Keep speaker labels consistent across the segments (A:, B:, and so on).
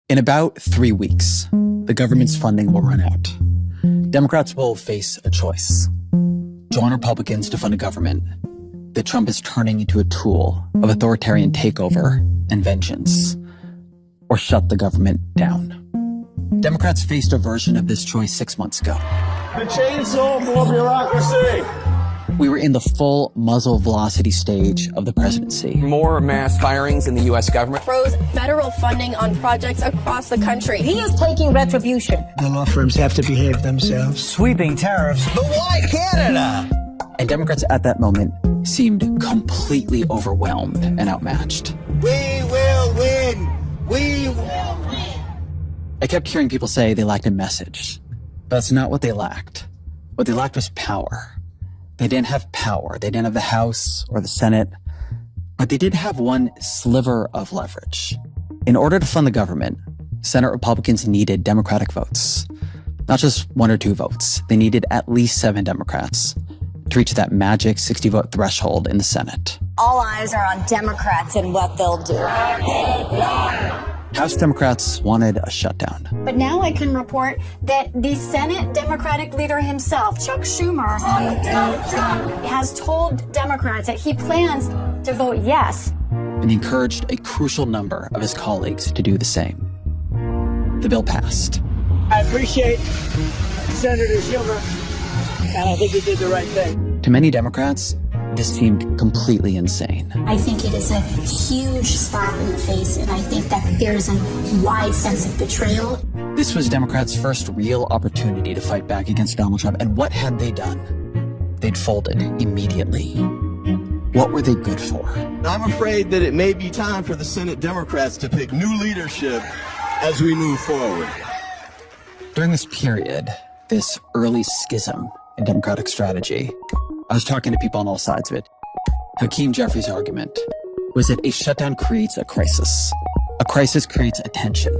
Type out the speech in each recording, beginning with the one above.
A: In about 3 weeks, the government's funding will run out. Democrats will face a choice. Join Republicans to fund a government that Trump is turning into a tool of authoritarian takeover and vengeance, or shut the government down. Democrats faced a version of this choice 6 months ago.
B: The chainsaw, more bureaucracy.
A: We were in the full muzzle velocity stage of the presidency.
C: More mass firings in the U.S. government.
D: Froze federal funding on projects across the country.
E: He is taking retribution.
F: The law firms have to behave themselves.
G: Sweeping tariffs. But why Canada?
A: And Democrats at that moment seemed completely overwhelmed and outmatched.
B: We will win. We will win.
A: I kept hearing people say they lacked a message. But that's not what they lacked. What they lacked was power. They didn't have power. They didn't have the House or the Senate, but they did have one sliver of leverage. In order to fund the government, Senate Republicans needed Democratic votes. Not just 1 or 2 votes. They needed at least 7 Democrats to reach that magic 60-vote threshold in the Senate.
E: All eyes are on Democrats and what they'll do.
A: House Democrats wanted a shutdown.
H: But now I can report that the Senate Democratic leader himself, Chuck Schumer, has told Democrats that he plans to vote yes.
A: And he encouraged a crucial number of his colleagues to do the same. The bill passed.
F: I appreciate Senator Schumer, and I think he did the right thing.
A: To many Democrats, this seemed completely insane.
H: I think it is a huge slap in the face, and I think that there's a wide sense of betrayal.
A: This was Democrats' first real opportunity to fight back against Donald Trump. And what had they done? They'd folded immediately. What were they good for?
B: I'm afraid that it may be time for the Senate Democrats to pick new leadership as we move forward.
A: During this period, this early schism in Democratic strategy, I was talking to people on all sides of it. Hakeem Jeffries' argument was that a shutdown creates a crisis. A crisis creates attention.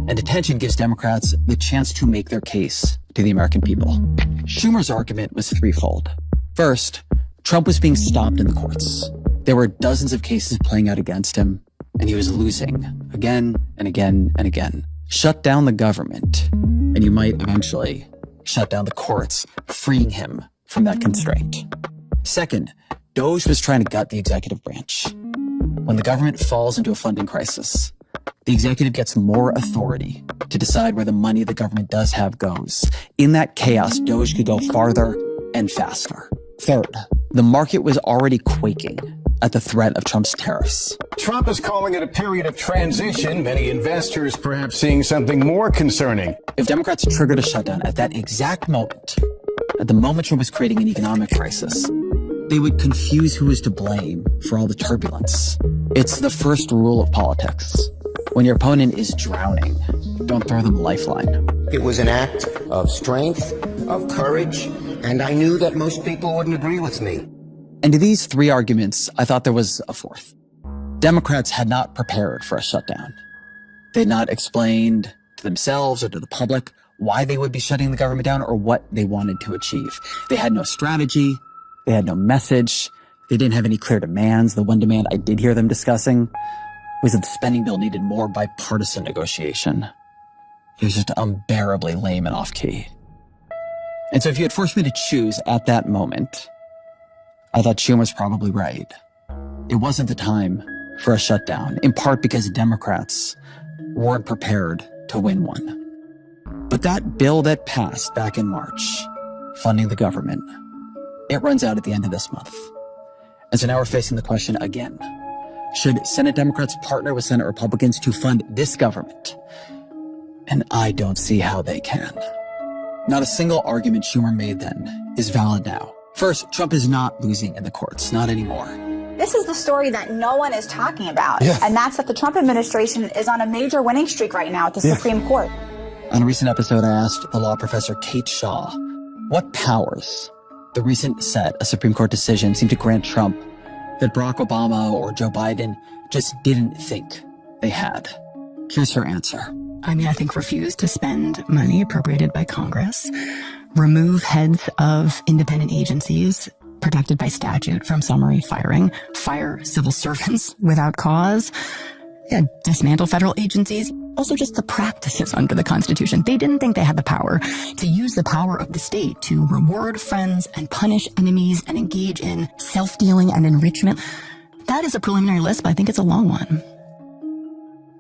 A: And attention gives Democrats the chance to make their case to the American people. Schumer's argument was threefold. First, Trump was being stopped in the courts. There were dozens of cases playing out against him, and he was losing again and again and again. Shut down the government, and you might eventually shut down the courts, freeing him from that constraint. Second, DOJ was trying to gut the executive branch. When the government falls into a funding crisis, the executive gets more authority to decide where the money the government does have goes. In that chaos, DOJ could go farther and faster. Third, the market was already quaking at the threat of Trump's tariffs.
I: Trump is calling it a period of transition. Many investors perhaps seeing something more concerning.
A: If Democrats triggered a shutdown at that exact moment, at the moment Trump was creating an economic crisis, they would confuse who was to blame for all the turbulence. It's the first rule of politics. When your opponent is drowning, don't throw them a lifeline.
J: It was an act of strength, of courage, and I knew that most people wouldn't agree with me.
A: And to these 3 arguments, I thought there was a fourth. Democrats had not prepared for a shutdown. They had not explained to themselves or to the public why they would be shutting the government down or what they wanted to achieve. They had no strategy. They had no message. They didn't have any clear demands. The one demand I did hear them discussing was that the spending bill needed more bipartisan negotiation. It was just unbearably lame and off-key. And so if you had forced me to choose at that moment, I thought Schumer was probably right. It wasn't the time for a shutdown, in part because Democrats weren't prepared to win one. But that bill that passed back in March, funding the government, it runs out at the end of this month. And so now we're facing the question again. Should Senate Democrats partner with Senate Republicans to fund this government? And I don't see how they can. Not a single argument Schumer made then is valid now. First, Trump is not losing in the courts, not anymore.
E: This is the story that no one is talking about, and that's that the Trump administration is on a major winning streak right now at the Supreme Court.
A: On a recent episode, I asked the law professor Kate Shaw, what powers the recent set of Supreme Court decisions seem to grant Trump that Barack Obama or Joe Biden just didn't think they had? Here's her answer.
K: I mean, I think refuse to spend money appropriated by Congress, remove heads of independent agencies protected by statute from summary firing, fire civil servants without cause, dismantle federal agencies. Also just the practices under the Constitution. They didn't think they had the power to use the power of the state to reward friends and punish enemies and engage in self-dealing and enrichment. That is a preliminary list, but I think it's a long one.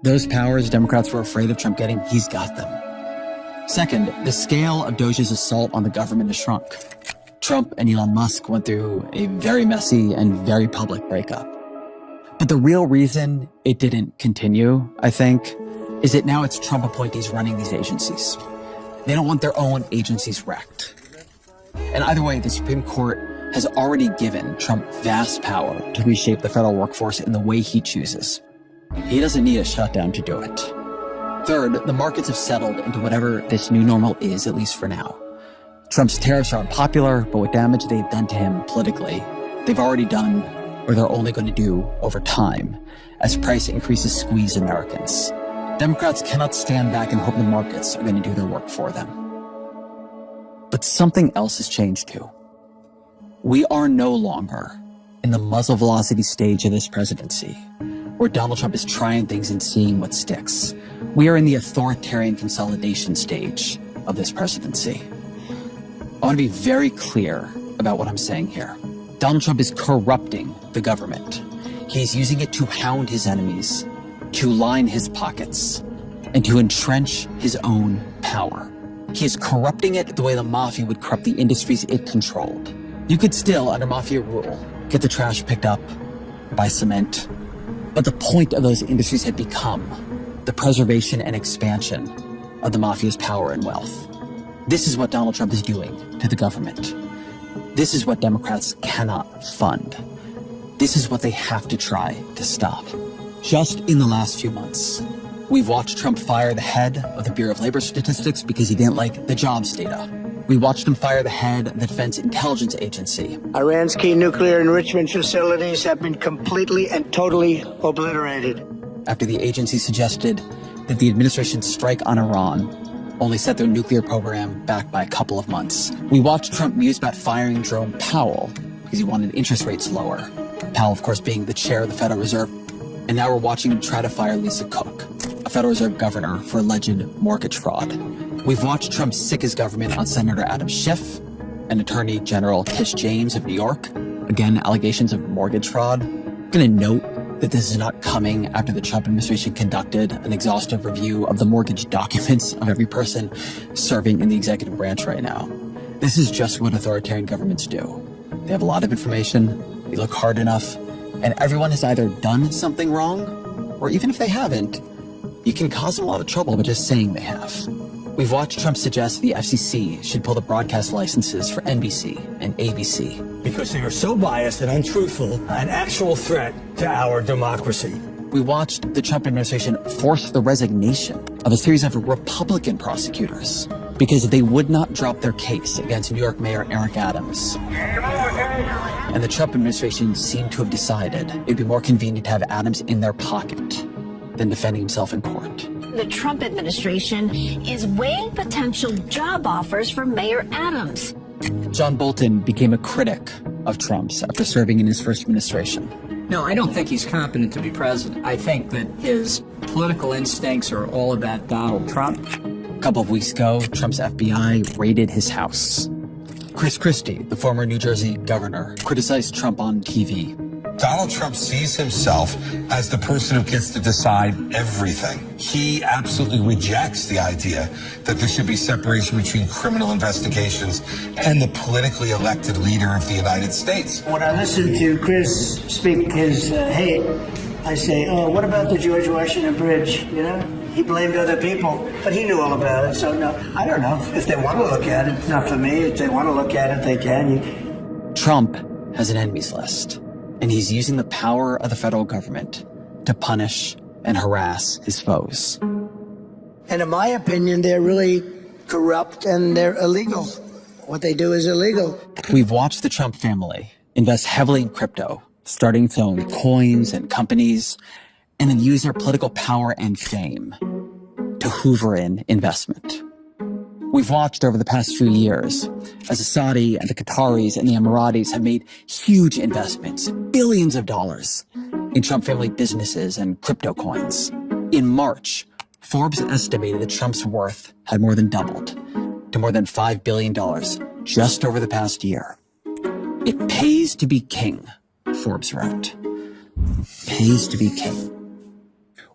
A: Those powers Democrats were afraid of Trump getting, he's got them. Second, the scale of Doge's assault on the government has shrunk. Trump and Elon Musk went through a very messy and very public breakup. But the real reason it didn't continue, I think, is that now it's Trump appointees running these agencies. They don't want their own agencies wrecked. And either way, the Supreme Court has already given Trump vast power to reshape the federal workforce in the way he chooses. He doesn't need a shutdown to do it. Third, the markets have settled into whatever this new normal is, at least for now. Trump's tariffs are unpopular, but what damage they've done to him politically, they've already done, or they're only going to do over time, as price increases squeeze Americans. Democrats cannot stand back and hope the markets are going to do their work for them. But something else has changed too. We are no longer in the muzzle velocity stage of this presidency, where Donald Trump is trying things and seeing what sticks. We are in the authoritarian consolidation stage of this presidency. I want to be very clear about what I'm saying here. Donald Trump is corrupting the government. He's using it to hound his enemies, to line his pockets, and to entrench his own power. He is corrupting it the way the mafia would corrupt the industries it controlled. You could still, under mafia rule, get the trash picked up by cement, but the point of those industries had become the preservation and expansion of the mafia's power and wealth. This is what Donald Trump is doing to the government. This is what Democrats cannot fund. This is what they have to try to stop. Just in the last few months, we've watched Trump fire the head of the Bureau of Labor Statistics because he didn't like the jobs data. We watched him fire the head of the Defense Intelligence Agency.
F: Iran's key nuclear enrichment facilities have been completely and totally obliterated.
A: After the agency suggested that the administration's strike on Iran only set their nuclear program back by a couple of months. We watched Trump muse about firing Jerome Powell because he wanted interest rates lower. Powell, of course, being the chair of the Federal Reserve. And now we're watching him try to fire Lisa Cook, a Federal Reserve governor, for alleged mortgage fraud. We've watched Trump sick his government on Senator Adam Schiff and Attorney General Tish James of New York. Again, allegations of mortgage fraud. I'm going to note that this is not coming after the Trump administration conducted an exhaustive review of the mortgage documents of every person serving in the executive branch right now. This is just what authoritarian governments do. They have a lot of information, they look hard enough, and everyone has either done something wrong, or even if they haven't, you can cause them a lot of trouble by just saying they have. We've watched Trump suggest the FCC should pull the broadcast licenses for NBC and ABC.
F: Because they are so biased and untruthful, an actual threat to our democracy.
A: We watched the Trump administration force the resignation of a series of Republican prosecutors because they would not drop their case against New York Mayor Eric Adams. And the Trump administration seemed to have decided it'd be more convenient to have Adams in their pocket than defending himself in court.
H: The Trump administration is weighing potential job offers for Mayor Adams.
A: John Bolton became a critic of Trump's after serving in his first administration.
L: No, I don't think he's competent to be president. I think that his political instincts are all about Donald Trump.
A: A couple of weeks ago, Trump's FBI raided his house. Chris Christie, the former New Jersey governor, criticized Trump on TV.
M: Donald Trump sees himself as the person who gets to decide everything. He absolutely rejects the idea that there should be separation between criminal investigations and the politically elected leader of the United States.
F: When I listen to Chris speak his hate, I say, oh, what about the George Washington Bridge? You know, he blamed other people, but he knew all about it. So, no, I don't know. If they want to look at it, not for me. If they want to look at it, they can.
A: Trump has an enemies list. And he's using the power of the federal government to punish and harass his foes.
F: And in my opinion, they're really corrupt and they're illegal. What they do is illegal.
A: We've watched the Trump family invest heavily in crypto, starting its own coins and companies, and then use their political power and fame to hoover in investment. We've watched over the past few years as the Saudi and the Qataris and the Emiratis have made huge investments, billions of dollars, in Trump family businesses and crypto coins. In March, Forbes estimated that Trump's worth had more than doubled to more than $5 billion just over the past year. It pays to be king, Forbes wrote. Pays to be king.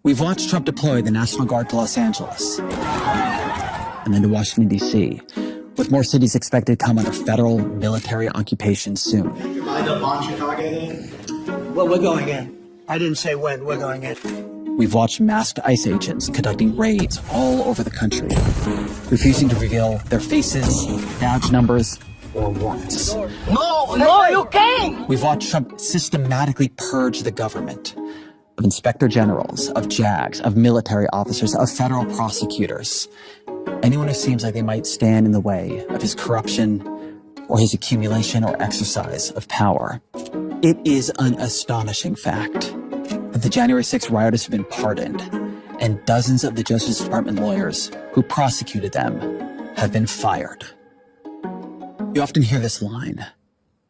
A: We've watched Trump deploy the National Guard to Los Angeles and then to Washington, D.C., with more cities expected to come under federal military occupation soon.
F: You mind up on Chicago then? Well, we're going in. I didn't say when. We're going in.
A: We've watched masked ICE agents conducting raids all over the country, refusing to reveal their faces, badge numbers, or warrants.
F: No, you can't!
A: We've watched Trump systematically purge the government of inspector generals, of JAGs, of military officers, of federal prosecutors. Anyone who seems like they might stand in the way of his corruption or his accumulation or exercise of power. It is an astonishing fact that the January 6th rioters have been pardoned and dozens of the Justice Department lawyers who prosecuted them have been fired. You often hear this line,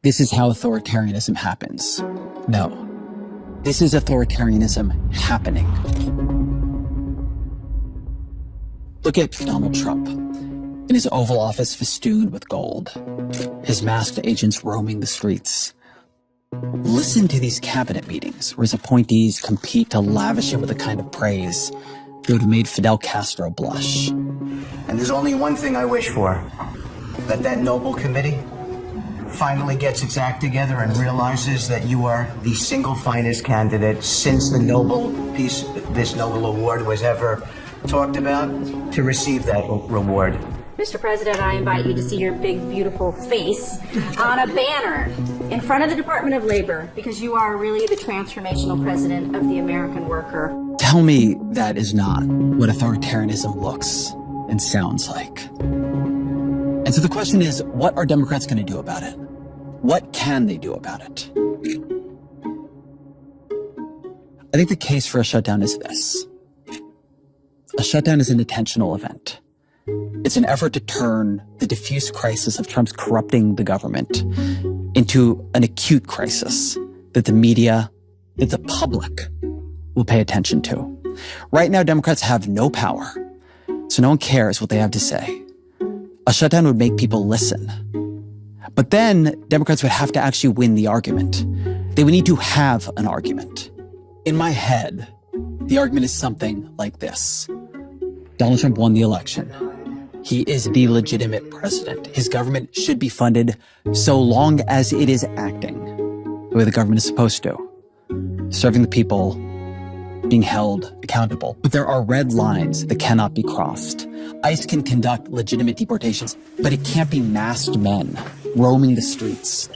A: "This is how authoritarianism happens." No, this is authoritarianism happening. Look at Donald Trump in his Oval Office festooned with gold, his masked agents roaming the streets. Listen to these cabinet meetings where his appointees compete to lavish him with the kind of praise that would have made Fidel Castro blush.
F: And there's only one thing I wish for, that noble committee finally gets its act together and realizes that you are the single finest candidate since the this Nobel Award was ever talked about to receive that reward.
N: Mr. President, I invite you to see your big, beautiful face on a banner in front of the Department of Labor, because you are really the transformational president of the American worker.
A: Tell me that is not what authoritarianism looks and sounds like. And so the question is, what are Democrats going to do about it? What can they do about it? I think the case for a shutdown is this. A shutdown is an intentional event. It's an effort to turn the diffuse crisis of Trump's corrupting the government into an acute crisis that the media, that the public will pay attention to. Right now, Democrats have no power, so no one cares what they have to say. A shutdown would make people listen. But then Democrats would have to actually win the argument. They would need to have an argument. In my head, the argument is something like this. Donald Trump won the election. He is the legitimate president. His government should be funded so long as it is acting the way the government is supposed to, serving the people, being held accountable. But there are red lines that cannot be crossed. ICE can conduct legitimate deportations, but it can't be masked men roaming the streets,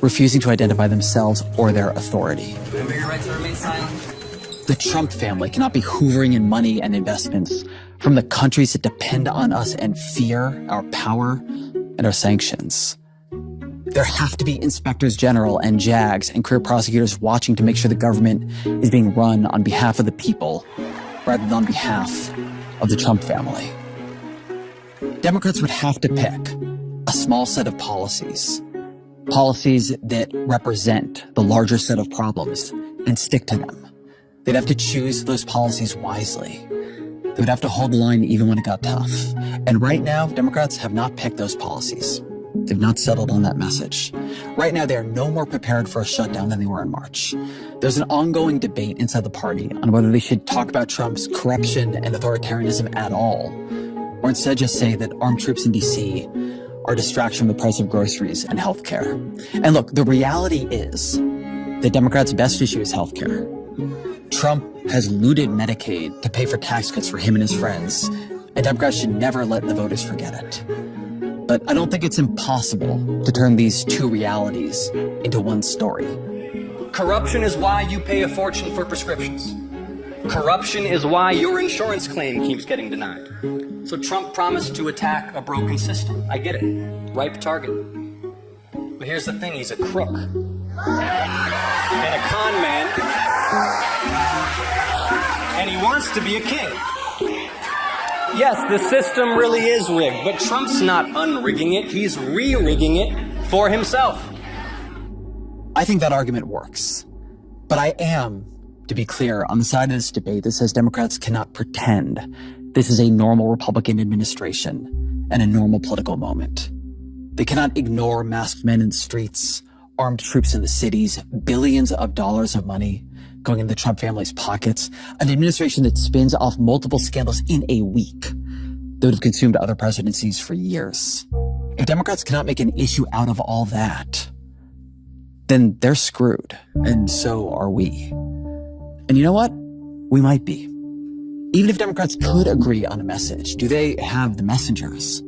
A: refusing to identify themselves or their authority.
L: Remember your right to remain silent.
A: The Trump family cannot be hoovering in money and investments from the countries that depend on us and fear our power and our sanctions. There have to be inspectors general and JAGs and career prosecutors watching to make sure the government is being run on behalf of the people rather than on behalf of the Trump family. Democrats would have to pick a small set of policies that represent the larger set of problems and stick to them. They'd have to choose those policies wisely. They would have to hold the line even when it got tough. And right now, Democrats have not picked those policies. They've not settled on that message. Right now, they are no more prepared for a shutdown than they were in March. There's an ongoing debate inside the party on whether they should talk about Trump's corruption and authoritarianism at all, or instead just say that armed troops in D.C. are a distraction from the price of groceries and healthcare. And look, the reality is that Democrats' best issue is healthcare. Trump has looted Medicaid to pay for tax cuts for him and his friends, and Democrats should never let the voters forget it. But I don't think it's impossible to turn these two realities into one story.
L: Corruption is why you pay a fortune for prescriptions. Corruption is why your insurance claim keeps getting denied. So Trump promised to attack a broken system. I get it. Ripe target. But here's the thing, he's a crook. And a con man. And he wants to be a king. Yes, the system really is rigged, but Trump's not unrigging it, he's re-rigging it for himself.
A: I think that argument works, but I am To be clear, on the side of this debate that says Democrats cannot pretend this is a normal Republican administration and a normal political moment. They cannot ignore masked men in the streets, armed troops in the cities, billions of dollars of money going into the Trump family's pockets, an administration that spins off multiple scandals in a week that would have consumed other presidencies for years. If Democrats cannot make an issue out of all that, then they're screwed, and so are we. And you know what? We might be. Even if Democrats could agree on a message, do they have the messengers?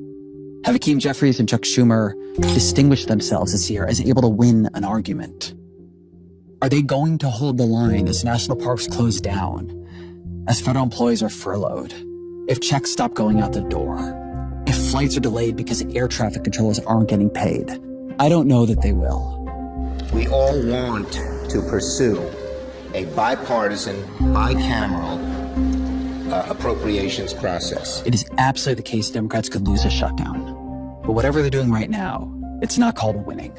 A: Have Hakeem Jeffries and Chuck Schumer distinguished themselves this year as able to win an argument? Are they going to hold the line as national parks close down, as federal employees are furloughed, if checks stop going out the door, if flights are delayed because air traffic controllers aren't getting paid? I don't know that they will.
J: We all want to pursue a bipartisan, bicameral appropriations process.
A: It is absolutely the case Democrats could lose a shutdown. But whatever they're doing right now, it's not called winning.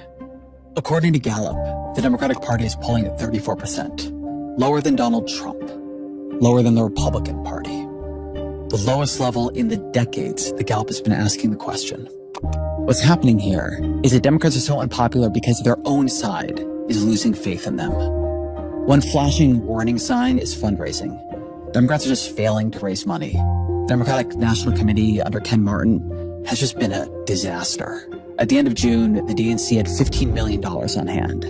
A: According to Gallup, the Democratic Party is polling at 34%, lower than Donald Trump, lower than the Republican Party. The lowest level in the decades that Gallup has been asking the question. What's happening here is that Democrats are so unpopular because their own side is losing faith in them. One flashing warning sign is fundraising. Democrats are just failing to raise money. The Democratic National Committee under Ken Martin has just been a disaster. At the end of June, the DNC had $15 million on hand,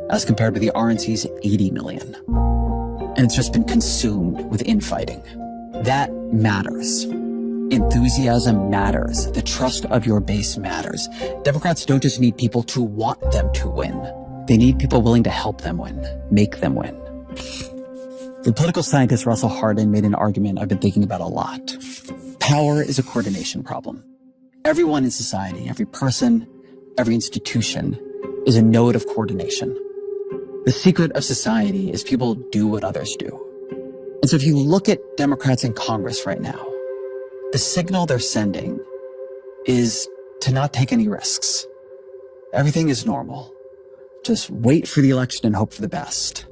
A: as compared to the RNC's $80 million. And it's just been consumed with infighting. That matters. Enthusiasm matters. The trust of your base matters. Democrats don't just need people to want them to win. They need people willing to help them win, make them win. The political scientist Russell Hardin made an argument I've been thinking about a lot. Power is a coordination problem. Everyone in society, every person, every institution is a node of coordination. The secret of society is people do what others do. And so if you look at Democrats in Congress right now, the signal they're sending is to not take any risks. Everything is normal. Just wait for the election and hope for the best.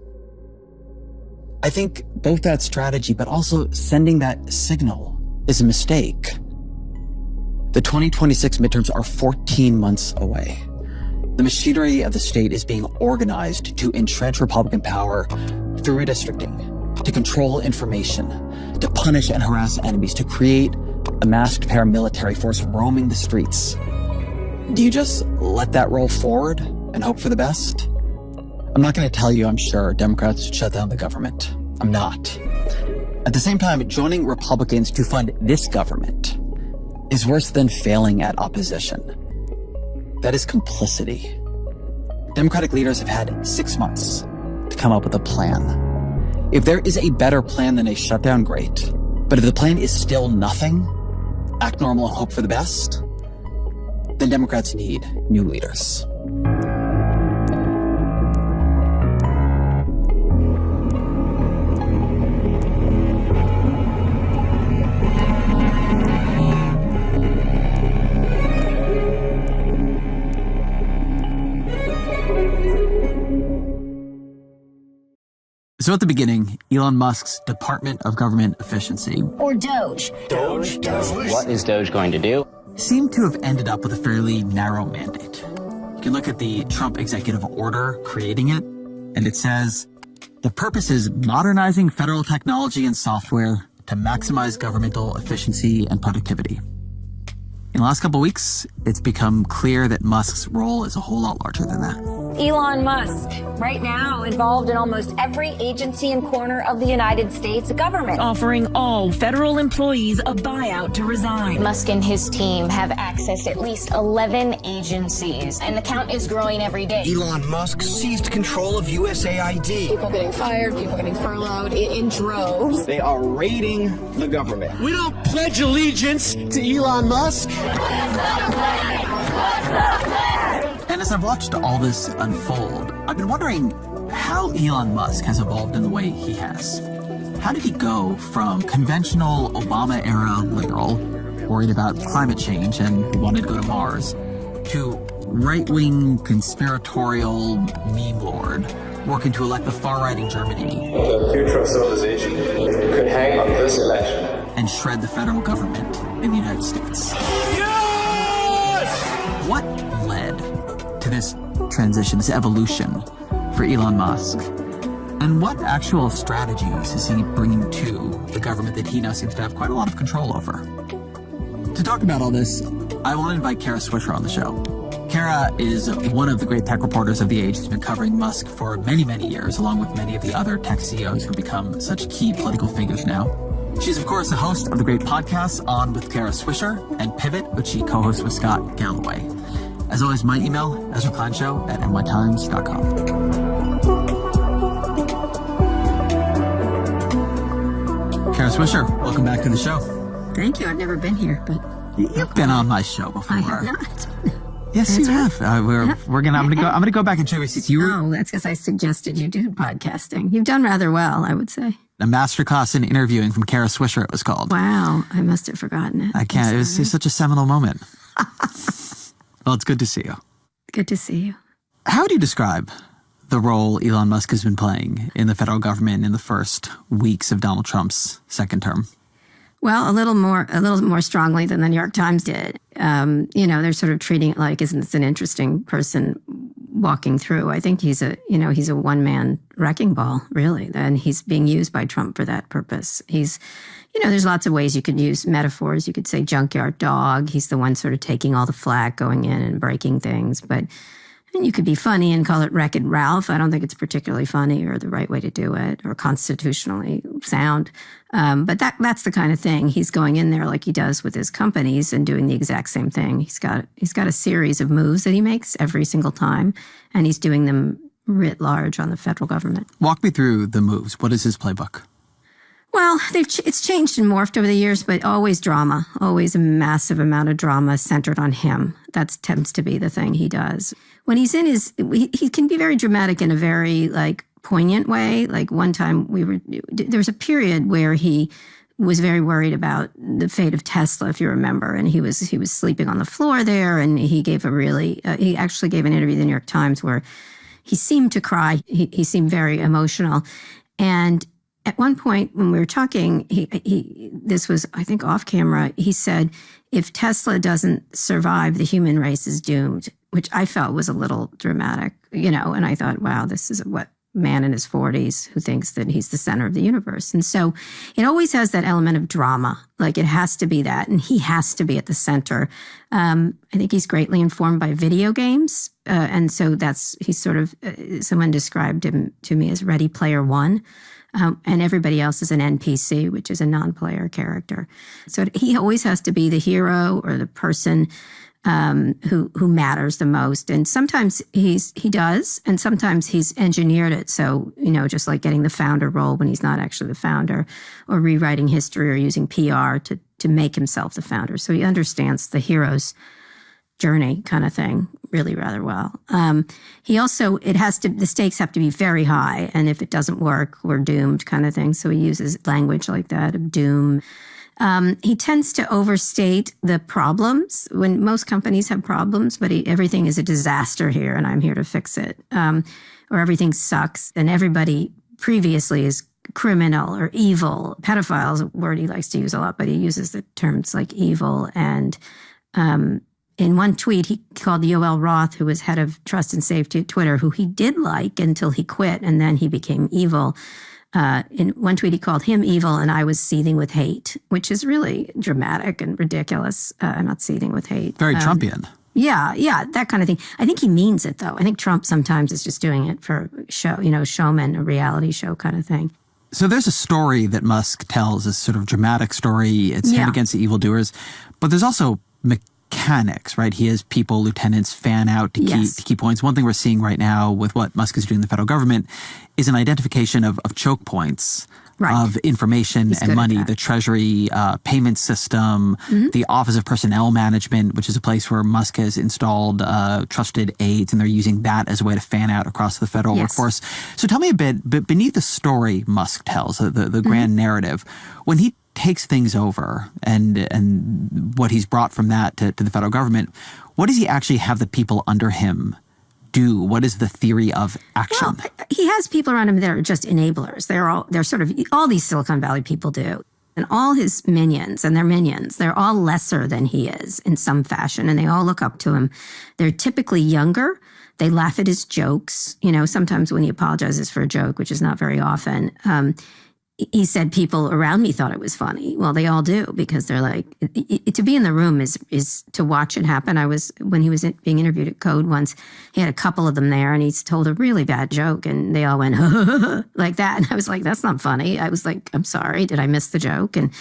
A: I think both that strategy, but also sending that signal is a mistake. The 2026 midterms are 14 months away. The machinery of the state is being organized to entrench Republican power through redistricting, to control information, to punish and harass enemies, to create a masked paramilitary force roaming the streets. Do you just let that roll forward and hope for the best? I'm not going to tell you, I'm sure, Democrats should shut down the government. I'm not. At the same time, joining Republicans to fund this government is worse than failing at opposition. That is complicity. Democratic leaders have had 6 months to come up with a plan. If there is a better plan than a shutdown, great. But if the plan is still nothing, act normal and hope for the best, then Democrats need new leaders. So at the beginning, Elon Musk's Department of Government Efficiency,
N: Or Doge.
L: Doge? What is Doge going to do?
A: seemed to have ended up with a fairly narrow mandate. You can look at the Trump executive order creating it, and it says, the purpose is modernizing federal technology and software to maximize governmental efficiency and productivity. In the last couple of weeks, it's become clear that Musk's role is a whole lot larger than that.
N: Elon Musk, right now involved in almost every agency and corner of the United States government.
O: Offering all federal employees a buyout to resign.
H: Musk and his team have accessed at least 11 agencies, and the count is growing every day.
G: Elon Musk seized control of USAID.
D: People getting fired, people getting furloughed in droves.
B: They are raiding the government.
G: We don't pledge allegiance to Elon Musk.
A: And as I've watched all this unfold, I've been wondering how Elon Musk has evolved in the way he has. How did he go from conventional Obama-era liberal, worried about climate change and wanted to go to Mars, to right-wing conspiratorial meme lord working to elect the far-right in Germany.
P: The future of civilization could hang on this election.
A: And shred the federal government in the United States.
G: Yes!
A: What led to this transition, this evolution for Elon Musk? And what actual strategies is he bringing to the government that he now seems to have quite a lot of control over? To talk about all this, I want to invite Kara Swisher on the show. Kara is one of the great tech reporters of the age who's been covering Musk for many, many years, along with many of the other tech CEOs who have become such key political figures now. She's, of course, the host of the great podcast On with Kara Swisher and Pivot, which she co-hosts with Scott Galloway. As always, my email, Ezra Klein Show at nytimes.com. Kara Swisher, welcome back to the show.
K: Thank you. I've never been here, but
A: you've been on my show before.
K: I have not.
A: Yes, you have. I'm gonna go back and check with you.
K: Oh, that's because I suggested you do podcasting. You've done rather well, I would say.
A: A masterclass in interviewing from Kara Swisher, it was called.
K: Wow, I must have forgotten it.
A: I can't. It was such a seminal moment. Well, it's good to see you.
K: Good to see you.
A: How do you describe the role Elon Musk has been playing in the federal government in the first weeks of Donald Trump's second term?
K: Well, a little more strongly than the New York Times did. They're sort of treating it like, isn't this an interesting person walking through? I think he's a one-man wrecking ball, really, and he's being used by Trump for that purpose. There's lots of ways you could use metaphors. You could say junkyard dog. He's the one sort of taking all the flack, going in and breaking things, but you could be funny and call it Wreck-It Ralph. I don't think it's particularly funny or the right way to do it or constitutionally sound. But that's the kind of thing. He's going in there like he does with his companies and doing the exact same thing. He's got a series of moves that he makes every single time, and he's doing them writ large on the federal government.
A: Walk me through the moves. What is his playbook?
K: Well, it's changed and morphed over the years, but always drama, always a massive amount of drama centered on him. That tends to be the thing he does. When he's in he can be very dramatic in a very poignant way. Like one time there was a period where he was very worried about the fate of Tesla, if you remember, and he was sleeping on the floor there, and he gave he actually gave an interview in the New York Times where he seemed to cry. He seemed very emotional, and at one point when we were talking, this was, I think, off camera, he said, if Tesla doesn't survive, the human race is doomed, which I felt was a little dramatic, and I thought, wow, this is what man in his 40s who thinks that he's the center of the universe. And so it always has that element of drama, like it has to be that, and he has to be at the center. I think he's greatly informed by video games. And so he's sort of, someone described him to me as Ready Player One. And everybody else is an NPC, which is a non-player character. So he always has to be the hero or the person who matters the most. And sometimes he does, and sometimes he's engineered it. So, just like getting the founder role when he's not actually the founder, or rewriting history or using PR to make himself the founder. So he understands the hero's journey kind of thing really rather well. He also, the stakes have to be very high. And if it doesn't work, we're doomed kind of thing. So he uses language like that of doom. He tends to overstate the problems when most companies have problems, but everything is a disaster here and I'm here to fix it. Or everything sucks and everybody previously is criminal or evil. Pedophile is a word he likes to use a lot, but he uses the terms like evil. And in one tweet, he called Yoel Roth, who was head of trust and safety at Twitter, who he did like until he quit and then he became evil. In one tweet, he called him evil and I was seething with hate, which is really dramatic and ridiculous. I'm not seething with hate.
A: Very Trumpian.
K: Yeah, that kind of thing. I think he means it, though. I think Trump sometimes is just doing it for show, showman, a reality show kind of thing.
A: So there's a story that Musk tells, this sort of dramatic story. It's him against the evildoers. But there's also mechanics, right? He has people, lieutenants, fan out to keep points. One thing we're seeing right now with what Musk is doing in the federal government is an identification of choke points of information and money. The Treasury payment system, the Office of Personnel Management, which is a place where Musk has installed trusted aides, and they're using that as a way to fan out across the federal workforce. So tell me a bit beneath the story Musk tells, the grand narrative, when he takes things over and what he's brought from that to the federal government, what does he actually have the people under him do? What is the theory of action?
Q: Well, he has people around him that are just enablers. They're sort of, all these Silicon Valley people do. And all his minions, they're all lesser than he is in some fashion, and they all look up to him. They're typically younger. They laugh at his jokes. You know, sometimes when he apologizes for a joke, which is not very often, he said people around me thought it was funny. Well, they all do, because they're like, to be in the room is to watch it happen. When he was being interviewed at Code once, he had a couple of them there, and he's told a really bad joke, and they all went like that. And I was like, that's not funny. I was like, I'm sorry, did I miss the joke? And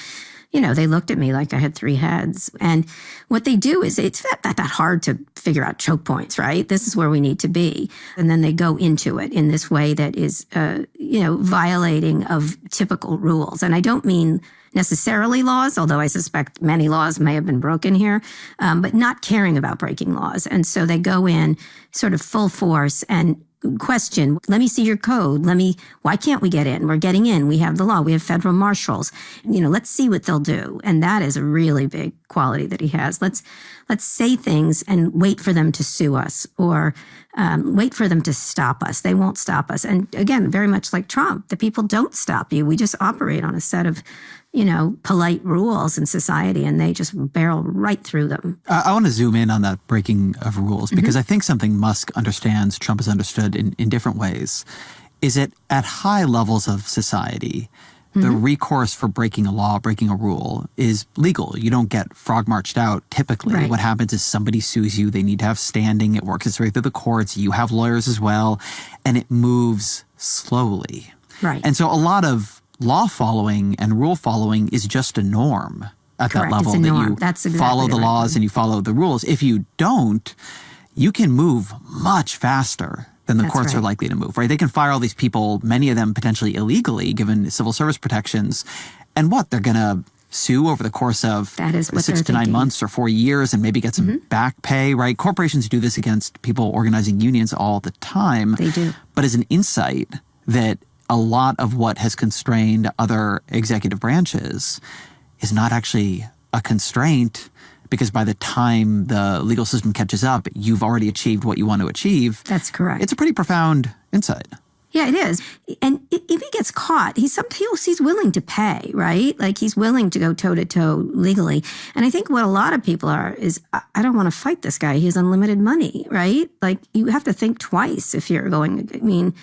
Q: you know, they looked at me like I had three heads. And what they do is, it's not that hard to figure out choke points, right? This is where we need to be. And then they go into it in this way that is, violating of typical rules. And I don't mean necessarily laws, although I suspect many laws may have been broken here, but not caring about breaking laws. And so they go in sort of full force and question, let me see your code. Why can't we get in? We're getting in. We have the law. We have federal marshals. You know, let's see what they'll do. And that is a really big quality that he has. Let's say things and wait for them to sue us, or wait for them to stop us. They won't stop us. And again, very much like Trump, the people don't stop you. We just operate on a set of, polite rules in society, and they just barrel right through them.
A: I want to zoom in on that breaking of rules, because I think something Musk understands, Trump has understood in different ways, is that at high levels of society, the recourse for breaking a law, breaking a rule is legal. You don't get frog marched out typically. Right. What happens is somebody sues you. They need to have standing. It works its way through the courts. You have lawyers as well. And it moves slowly.
Q: Right.
A: And so a lot of law following and rule following is just a norm at that level.
Q: It's a norm.
A: That you
Q: That's exactly
A: follow the
Q: right.
A: laws and you follow the rules. If you don't, you can move much faster than the courts are likely to move, right? They can fire all these people, many of them potentially illegally, given civil service protections. And they're going to sue over the course of 6 to 9 months or 4 years and maybe get some back pay, right? Corporations do this against people organizing unions all the time.
Q: They do.
A: But as an insight that a lot of what has constrained other executive branches is not actually a constraint, because by the time the legal system catches up, you've already achieved what you want to achieve.
Q: That's correct.
A: It's a pretty profound insight.
Q: Yeah, it is. And if he gets caught, he's willing to pay, right? Like, he's willing to go toe-to-toe legally. And I think what a lot of people are is, I don't want to fight this guy. He has unlimited money, right? Like, you have to think twice if you're going,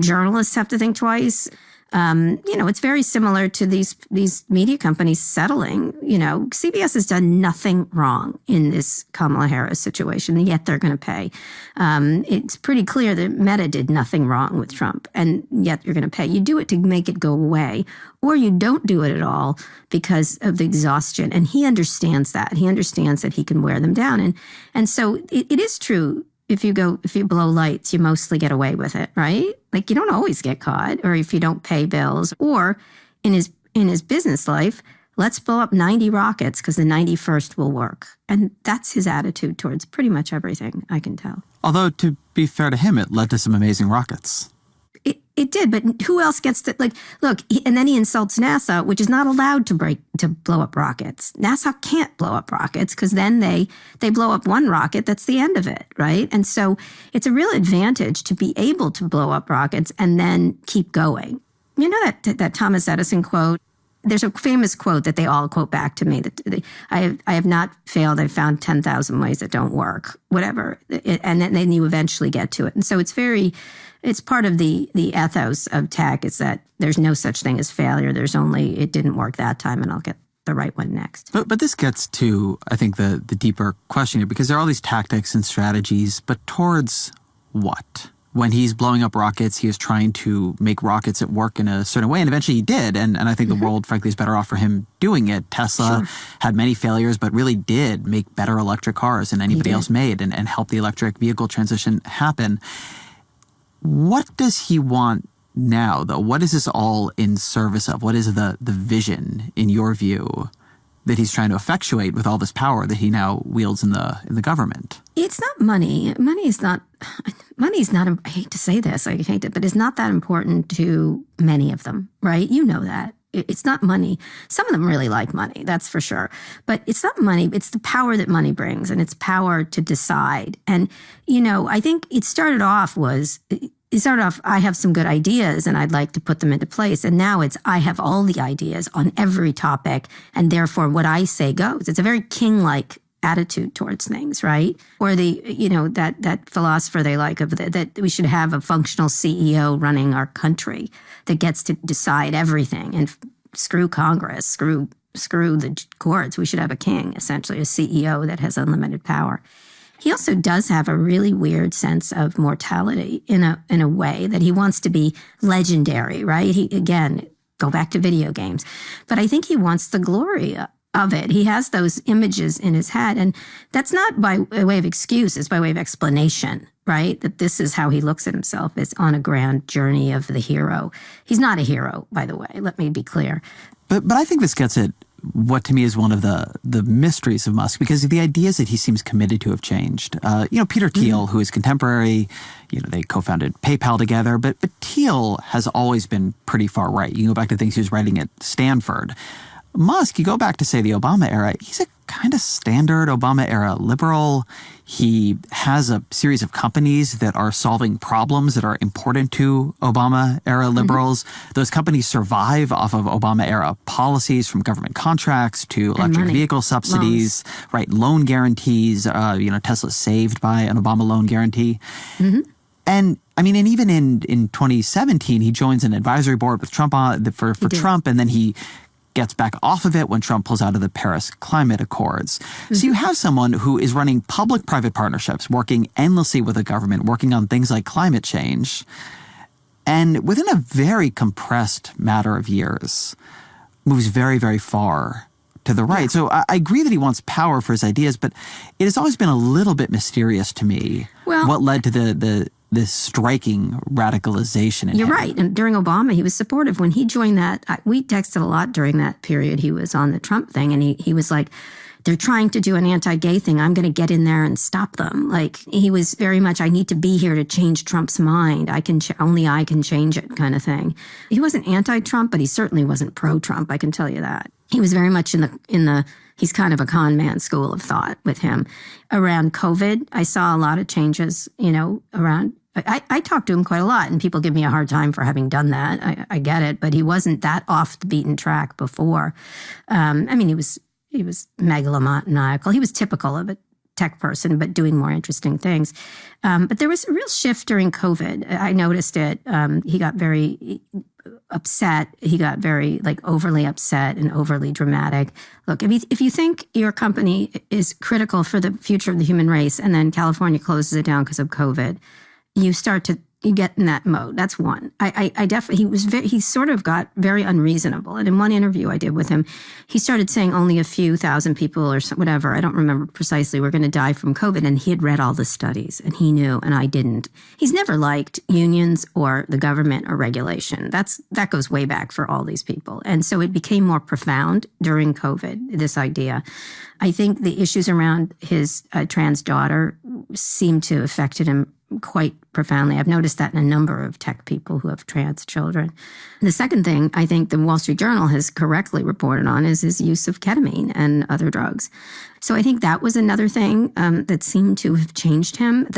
Q: journalists have to think twice. It's very similar to these media companies settling. CBS has done nothing wrong in this Kamala Harris situation, and yet they're going to pay. It's pretty clear that Meta did nothing wrong with Trump, and yet you're going to pay. You do it to make it go away, or you don't do it at all because of the exhaustion. And he understands that. He understands that he can wear them down. And so it is true. If you blow lights, you mostly get away with it, right? Like, you don't always get caught, or if you don't pay bills, or in his business life, let's blow up 90 rockets because the 91st will work. And that's his attitude towards pretty much everything, I can tell.
A: Although, to be fair to him, it led to some amazing rockets.
Q: It did, but who else gets to, look, and then he insults NASA, which is not allowed to blow up rockets. NASA can't blow up rockets, because then they blow up one rocket, that's the end of it, right? And so it's a real advantage to be able to blow up rockets and then keep going. You know that Thomas Edison quote? There's a famous quote that they all quote back to me, that I have not failed. I've found 10,000 ways that don't work, whatever. And then you eventually get to it. And so it's part of the ethos of tech, is that there's no such thing as failure. There's only, it didn't work that time, and I'll get the right one next.
A: But this gets to, I think, the deeper question here, because there are all these tactics and strategies, but towards what? When he's blowing up rockets, he is trying to make rockets that work in a certain way, and eventually he did. And I think the world, frankly, is better off for him doing it. Tesla had many failures, but really did make better electric cars than anybody else made, and help the electric vehicle transition happen. What does he want now, though? What is this all in service of? What is the vision, in your view, that he's trying to effectuate with all this power that he now wields in the government?
Q: It's not money. Money's not, I hate to say this, but it's not that important to many of them, right? You know that. it's not money. Some of them really like money, that's for sure. But it's not money, it's the power that money brings, and it's power to decide. And, I think it started off, I have some good ideas and I'd like to put them into place. And now it's, I have all the ideas on every topic, and therefore what I say goes. It's a very king-like attitude towards things, right? Or that philosopher they like of that we should have a functional CEO running our country that gets to decide everything, and screw Congress, screw the courts. We should have a king, essentially, a CEO that has unlimited power. He also does have a really weird sense of mortality in a way that he wants to be legendary, right? He, again, go back to video games. But I think he wants the glory of it. He has those images in his head, and that's not by way of excuse, it's by way of explanation, right? That this is how he looks at himself, is on a grand journey of the hero. He's not a hero, by the way, let me be clear.
A: But I think this gets at what to me is one of the mysteries of Musk, because the ideas that he seems committed to have changed. Peter Thiel, who is contemporary, they co-founded PayPal together, but Thiel has always been pretty far right. You can go back to things he was writing at Stanford. Musk, you go back to, say, the Obama era, he's a kind of standard Obama-era liberal. He has a series of companies that are solving problems that are important to Obama-era liberals. Mm-hmm. Those companies survive off of Obama-era policies, from government contracts to electric vehicle subsidies, right? Loan guarantees. Tesla's saved by an Obama loan guarantee. Mm-hmm. And even in 2017, he joins an advisory board with Trump for Trump, and then he gets back off of it when Trump pulls out of the Paris Climate Accords. Mm-hmm. So you have someone who is running public-private partnerships, working endlessly with the government, working on things like climate change, and within a very compressed matter of years, moves very, very far to the right. Yeah. So I agree that he wants power for his ideas, but it has always been a little bit mysterious to me what led to this striking radicalization.
Q: You're right. And during Obama, he was supportive. When he joined that, we texted a lot during that period. He was on the Trump thing, and he was like, they're trying to do an anti-gay thing. I'm going to get in there and stop them. Like, he was very much, I need to be here to change Trump's mind. Only I can change it, kind of thing. He wasn't anti-Trump, but he certainly wasn't pro-Trump. I can tell you that. He was very much in the he's kind of a con man school of thought with him. Around COVID, I saw a lot of changes, around. I talked to him quite a lot, and people give me a hard time for having done that. I get it, but he wasn't that off the beaten track before. He was megalomaniacal. He was typical of a tech person, but doing more interesting things. But there was a real shift during COVID. I noticed it. He got very upset. He got very overly upset and overly dramatic. Look, if you think your company is critical for the future of the human race, and then California closes it down because of COVID, you get in that mode. That's one. I definitely, he sort of got very unreasonable. And in one interview I did with him, he started saying only a few thousand people or whatever, I don't remember precisely, were going to die from COVID. And he had read all the studies, and he knew, and I didn't. He's never liked unions or the government or regulation. That goes way back for all these people. And so it became more profound during COVID, this idea. I think the issues around his trans daughter seemed to have affected him quite profoundly. I've noticed that in a number of tech people who have trans children. And the second thing I think the Wall Street Journal has correctly reported on is his use of ketamine and other drugs. So I think that was another thing that seemed to have changed him.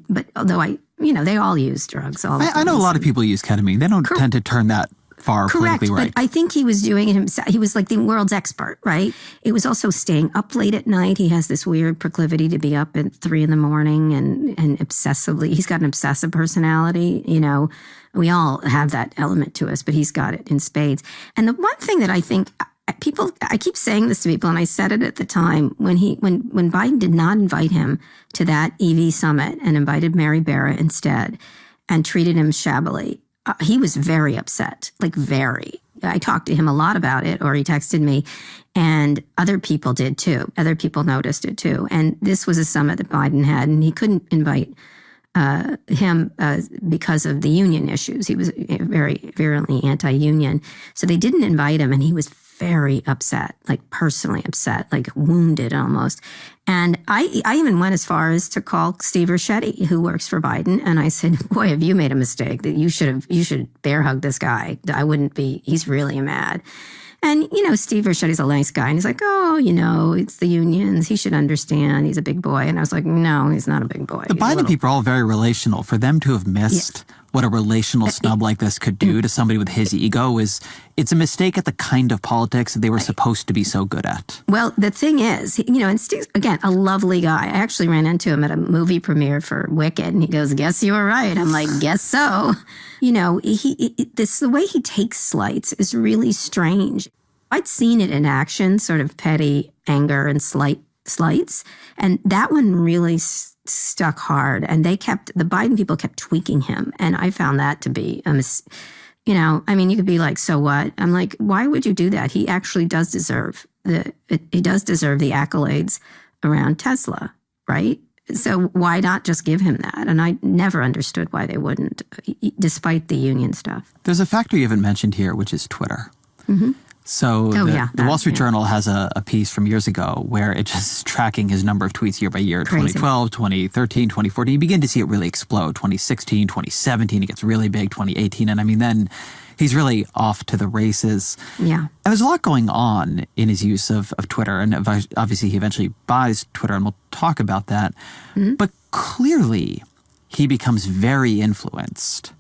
Q: But although they all use drugs.
A: I know a lot of people use ketamine. They don't tend to turn that far politically right.
Q: But I think he was doing it himself. He was like the world's expert, right? It was also staying up late at night. He has this weird proclivity to be up at 3 a.m. and obsessively. He's got an obsessive personality. We all have that element to us, but he's got it in spades. And the one thing that I think I keep saying this to people, and I said it at the time when Biden did not invite him to that EV summit and invited Mary Barra instead and treated him shabbily. He was very upset, very. I talked to him a lot about it, or he texted me, and other people did too. Other people noticed it too. And this was a summit that Biden had, and he couldn't invite him because of the union issues. He was very virulently anti-union. So they didn't invite him, and he was very upset, like personally upset, like wounded almost. And I even went as far as to call Steve Ricchetti, who works for Biden, and I said, boy, have you made a mistake, that you should bear hug this guy. He's really mad. And, Steve Richetti's a nice guy. And he's like, it's the unions. He should understand. He's a big boy. And I was like, no, he's not a big boy.
A: The Biden people are all very relational. For them to have missed what a relational snub like this could do to somebody with his ego it's a mistake at the kind of politics that they were supposed to be so good at. Well,
Q: the thing is, and Steve's, again, a lovely guy. I actually ran into him at a movie premiere for Wicked, and he goes, guess you were right. I'm like, guess so. The way he takes slights is really strange. I'd seen it in action, sort of petty anger and slights, and that one really stuck hard. And the Biden people kept tweaking him, and I found that to be you could be like, so what? I'm like, why would you do that? He actually does deserve the accolades around Tesla, right? So why not just give him that? And I never understood why they wouldn't, despite the union stuff.
A: There's a factor you haven't mentioned here, which is Twitter.
Q: Mm-hmm.
A: So the Wall Street Journal has a piece from years ago where it just is tracking his number of tweets year by year, 2012, 2013, 2014. You begin to see it really explode. 2016, 2017, it gets really big, 2018. And then he's really off to the races.
Q: Yeah.
A: And there's a lot going on in his use of Twitter. And obviously he eventually buys Twitter, and we'll talk about that. Mm-hmm. But clearly he becomes very influenced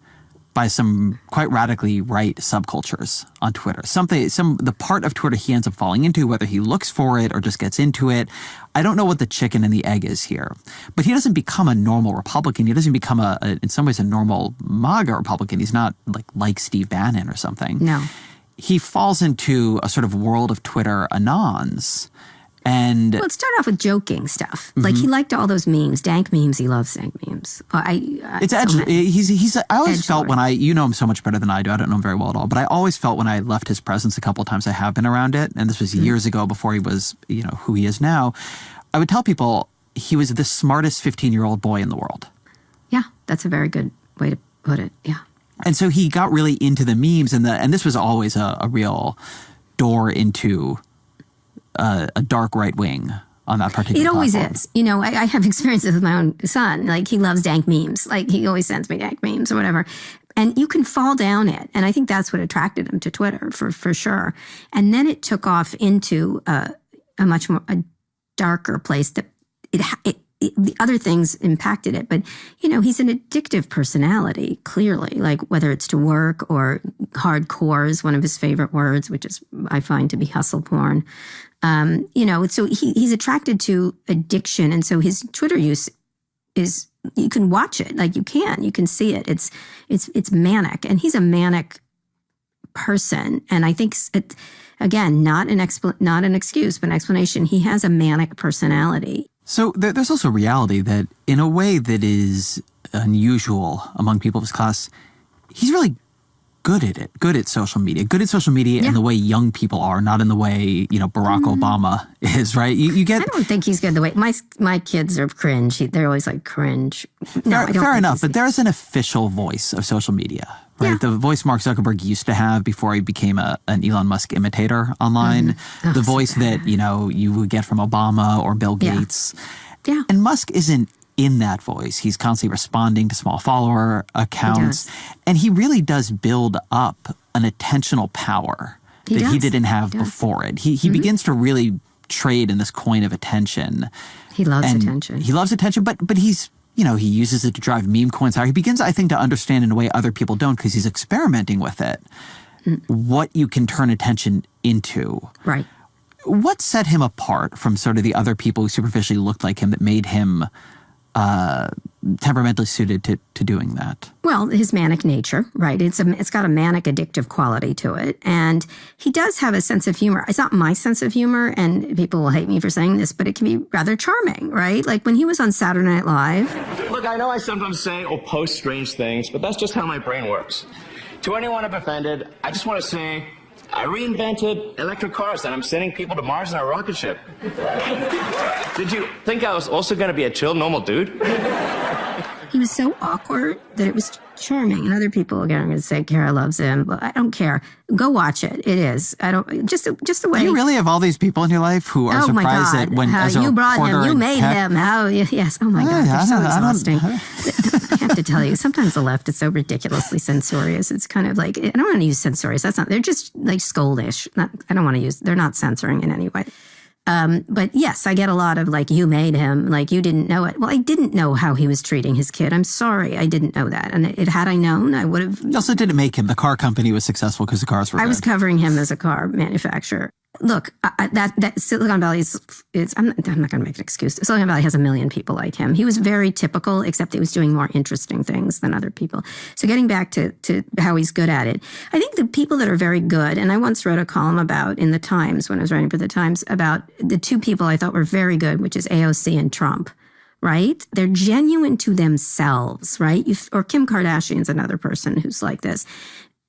A: by some quite radically right subcultures on Twitter. The part of Twitter he ends up falling into, whether he looks for it or just gets into it, I don't know what the chicken and the egg is here. But he doesn't become a normal Republican. He doesn't become in some ways a normal MAGA Republican. He's not like Steve Bannon or something.
Q: No.
A: He falls into a sort of world of Twitter anons. And
Q: let's start off with joking stuff. Mm-hmm. Like he liked all those memes, dank memes. He loves dank memes.
A: It's edgy. I always felt when you know him so much better than I do. I don't know him very well at all, but I always felt when I left his presence a couple of times, I have been around it, and this was years ago before he was, who he is now. I would tell people he was the smartest 15-year-old boy in the world.
Q: Yeah, that's a very good way to put it. Yeah.
A: And so he got really into the memes, and this was always a real door into a dark right wing on that particular
Q: It always
A: platform.
Q: is. I have experiences with my own son. Like, he loves dank memes. Like, he always sends me dank memes or whatever. And you can fall down it. And I think that's what attracted him to Twitter, for sure. And then it took off into a much more darker place that the other things impacted it. But, he's an addictive personality, clearly, like whether it's to work or hardcore is one of his favorite words, which is, I find, to be hustle porn. So he's attracted to addiction. And so his Twitter use is, you can watch it, like you can see it. It's manic, and he's a manic person. And I think, again, not an excuse, but an explanation. He has a manic personality.
A: So there's also reality that, in a way that is unusual among people of his class, he's really good at it, good at social media in the way young people are, not in the way, Barack Obama is, right? You get.
Q: I don't think he's good the way my kids are cringe. They're always like cringe. No,
A: fair enough, but there's an official voice of social media, right? Yeah. The voice Mark Zuckerberg used to have before he became an Elon Musk imitator online. Mm-hmm. The voice that, you would get from Obama or Bill Gates.
Q: Yeah.
A: And Musk isn't in that voice. He's constantly responding to small follower accounts. And he really does build up an attentional power that he didn't have before it. He begins to really trade in this coin of attention.
Q: He loves attention.
A: He loves attention, but he's, he uses it to drive meme coins higher. He begins, I think, to understand in a way other people don't, because he's experimenting with it, what you can turn attention into.
Q: Right.
A: What set him apart from sort of the other people who superficially looked like him that made him temperamentally suited to doing that?
Q: Well, his manic nature, right? It's got a manic addictive quality to it. And he does have a sense of humor. It's not my sense of humor, and people will hate me for saying this, but it can be rather charming, right? Like when he was on Saturday Night Live.
P: Look, I know I sometimes say or post strange things, but that's just how my brain works. To anyone I've offended, I just want to say, I reinvented electric cars, and I'm sending people to Mars in a rocket ship. Did you think I was also going to be a chill, normal dude?
Q: He was so awkward that it was charming. And other people are going to say Kara loves him, but I don't care. Go watch it. It is. I don't just the way.
A: Do you really have all these people in your life who are surprised that when
Q: how
A: as a
Q: you brought him,
A: reporter
Q: you
A: in
Q: made
A: tech,
Q: him. How yes. Oh my God, they're so exhausting. I have to tell you, sometimes the left is so ridiculously censorious. It's kind of like I don't want to use censorious. That's not. They're just like scoldish. I don't want to use. They're not censoring in any way. But yes, I get a lot of like, you made him, like you didn't know it. Well, I didn't know how he was treating his kid. I'm sorry, I didn't know that. And had I known, I would have.
A: You also didn't make him. The car company was successful because the cars were good.
Q: I was covering him as a car manufacturer. Look, that Silicon Valley is I'm not going to make an excuse. Silicon Valley has 1 million people like him. He was very typical, except he was doing more interesting things than other people. So getting back to how he's good at it, I think the people that are very good, and I once wrote a column about in the Times when I was writing for the Times about the two people I thought were very good, which is AOC and Trump. Right? They're genuine to themselves, right? Or Kim Kardashian's another person who's like this.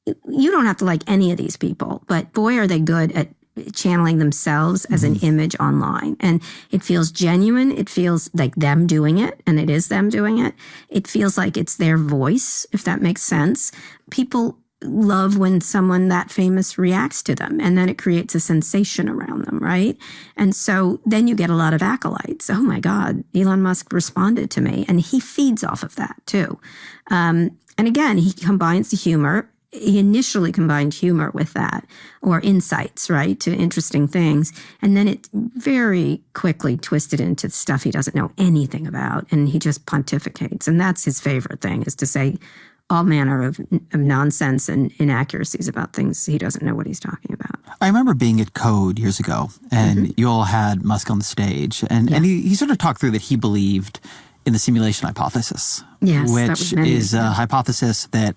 Q: You don't have to like any of these people, but boy, are they good at channeling themselves as an image online. And it feels genuine. It feels like them doing it, and it is them doing it. It feels like it's their voice, if that makes sense. People love when someone that famous reacts to them, and then it creates a sensation around them, right? And so then you get a lot of acolytes. Oh my God, Elon Musk responded to me, and he feeds off of that too. And again, he combines the humor. He initially combined humor with that, or insights, right, to interesting things. And then it very quickly twisted into stuff he doesn't know anything about, and he just pontificates. And that's his favorite thing, is to say all manner of nonsense and inaccuracies about things he doesn't know what he's talking about.
A: I remember being at Code years ago, and you all had Musk on the stage, and he sort of talked through that he believed in the simulation hypothesis, which is a hypothesis that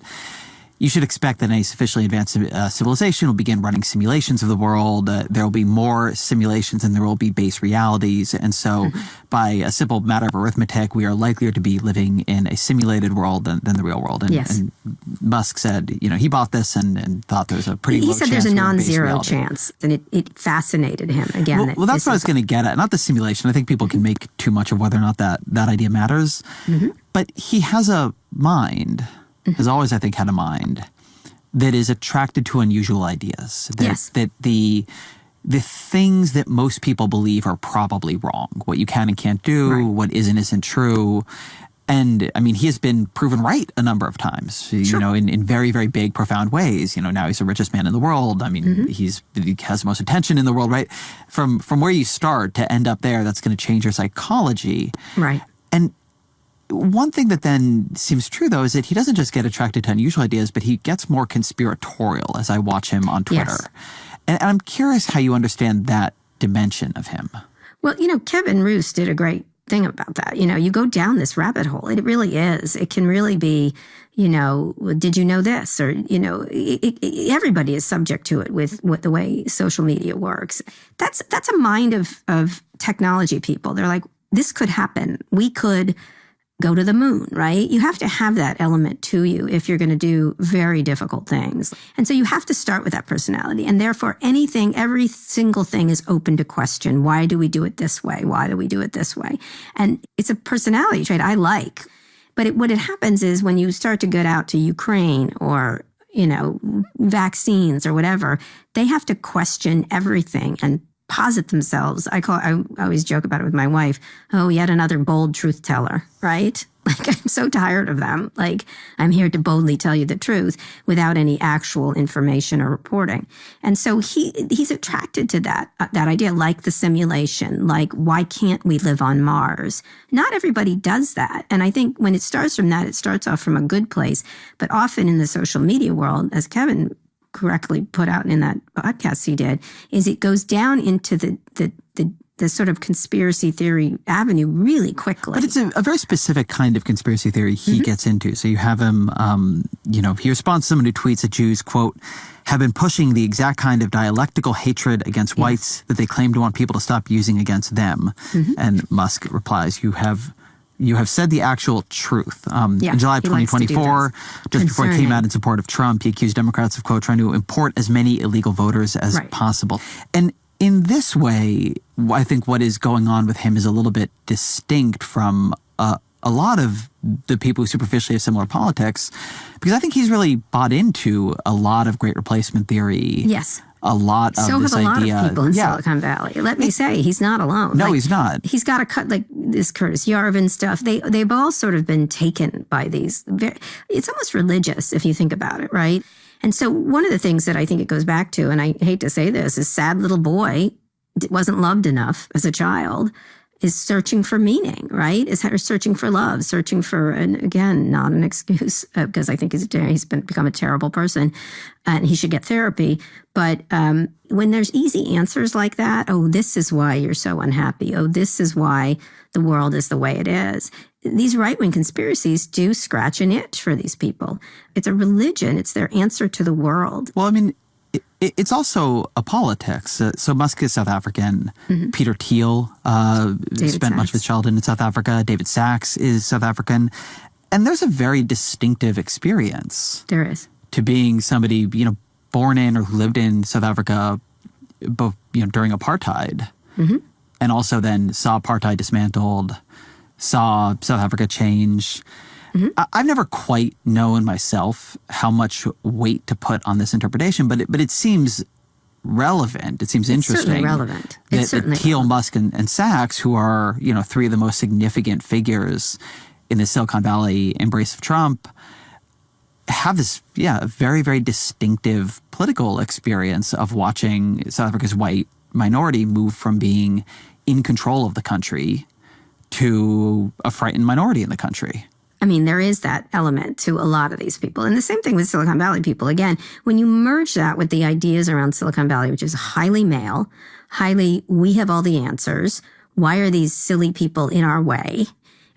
A: you should expect that any sufficiently advanced civilization will begin running simulations of the world. There will be more simulations than there will be base realities. And so by a simple matter of arithmetic, we are likelier to be living in a simulated world than the real world. And, and Musk said, he bought this and thought there was a pretty low chance.
Q: He said there's a non-zero chance. And it fascinated him. Again,
A: well, that's what I was going to get at. Not the simulation. I think people can make too much of whether or not that idea matters. But he has a mind. Has always, I think, had a mind that is attracted to unusual ideas. That the things that most people believe are probably wrong. What you can and can't do, what isn't true. And I mean, he has been proven right a number of times, in very, very big, profound ways. Now he's the richest man in the world. I mean, he has the most attention in the world, right? From where you start to end up there, that's going to change your psychology.
Q: Right.
A: And one thing that then seems true, though, is that he doesn't just get attracted to unusual ideas, but he gets more conspiratorial as I watch him on Twitter. And I'm curious how you understand that dimension of him.
Q: Well, Kevin Roose did a great thing about that. You go down this rabbit hole. It really is. It can really be, did you know this? Or, everybody is subject to it with the way social media works. That's a mind of technology people. They're like, this could happen. We could go to the moon, right? You have to have that element to you if you're going to do very difficult things. And so you have to start with that personality. And therefore, every single thing is open to question. Why do we do it this way? Why do we do it this way? And it's a personality trait I like. But what happens is when you start to get out to Ukraine or, vaccines or whatever, they have to question everything and posit themselves. I always joke about it with my wife. Oh, yet another bold truth teller, right? Like, I'm so tired of them. Like, I'm here to boldly tell you the truth without any actual information or reporting. And so he's attracted to that idea, like the simulation, like, why can't we live on Mars? Not everybody does that. And I think when it starts from that, it starts off from a good place. But often in the social media world, as Kevin correctly put out in that podcast he did, is it goes down into the sort of conspiracy theory avenue really quickly.
A: But it's a very specific kind of conspiracy theory he gets into. So you have him, he responds to someone who tweets that Jews, quote, have been pushing the exact kind of dialectical hatred against whites that they claim to want people to stop using against them. And Musk replies, you have said the actual truth. In July of 2024, just before he came out in support of Trump, he accused Democrats of, quote, trying to import as many illegal voters as possible. And in this way, I think what is going on with him is a little bit distinct from a lot of the people who superficially have similar politics, because I think he's really bought into a lot of great replacement theory.
Q: Yes.
A: A lot of
Q: so
A: this
Q: have a
A: idea.
Q: lot of people in Silicon Valley. Let me say, he's not alone.
A: No, he's not.
Q: He's got to cut like this Curtis Yarvin stuff. They've all sort of been taken by these. It's almost religious if you think about it, right? And so one of the things that I think it goes back to, and I hate to say this, is sad little boy wasn't loved enough as a child, is searching for meaning, right? Is searching for love, searching for, and again, not an excuse, because I think he's become a terrible person and he should get therapy. But when there's easy answers like that, oh, this is why you're so unhappy. Oh, this is why the world is the way it is. These right-wing conspiracies do scratch an itch for these people. It's a religion. It's their answer to the world.
A: Well, I mean, it's also a politics. So Musk is South African. Mm-hmm. Peter Thiel spent much of his childhood in South Africa. David Sachs is South African. And there's a very distinctive experience.
Q: There is.
A: To being somebody, born in or who lived in South Africa, both, during apartheid. Mm-hmm. And also then saw apartheid dismantled, saw South Africa change. Mm-hmm. I've never quite known myself how much weight to put on this interpretation, but it seems relevant. It seems interesting.
Q: Certainly relevant. It's certainly
A: Thiel,
Q: relevant.
A: Musk, and Sachs, who are three of the most significant figures in the Silicon Valley embrace of Trump, have this very, very distinctive political experience of watching South Africa's white minority move from being in control of the country to a frightened minority in the country.
Q: I mean, there is that element to a lot of these people. And the same thing with Silicon Valley people. Again, when you merge that with the ideas around Silicon Valley, which is highly male, highly, we have all the answers. Why are these silly people in our way?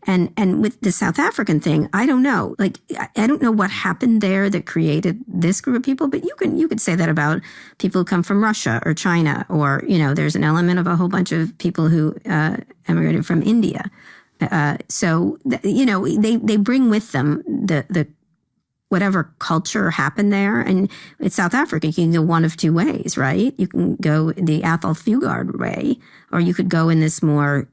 Q: And with the South African thing, I don't know. Like, I don't know what happened there that created this group of people, but you could say that about people who come from Russia or China, or, there's an element of a whole bunch of people who emigrated from India. So they bring with them the whatever culture happened there. And it's South Africa. You can go one of two ways, right? You can go the Athol Fugard way, or you could go in this more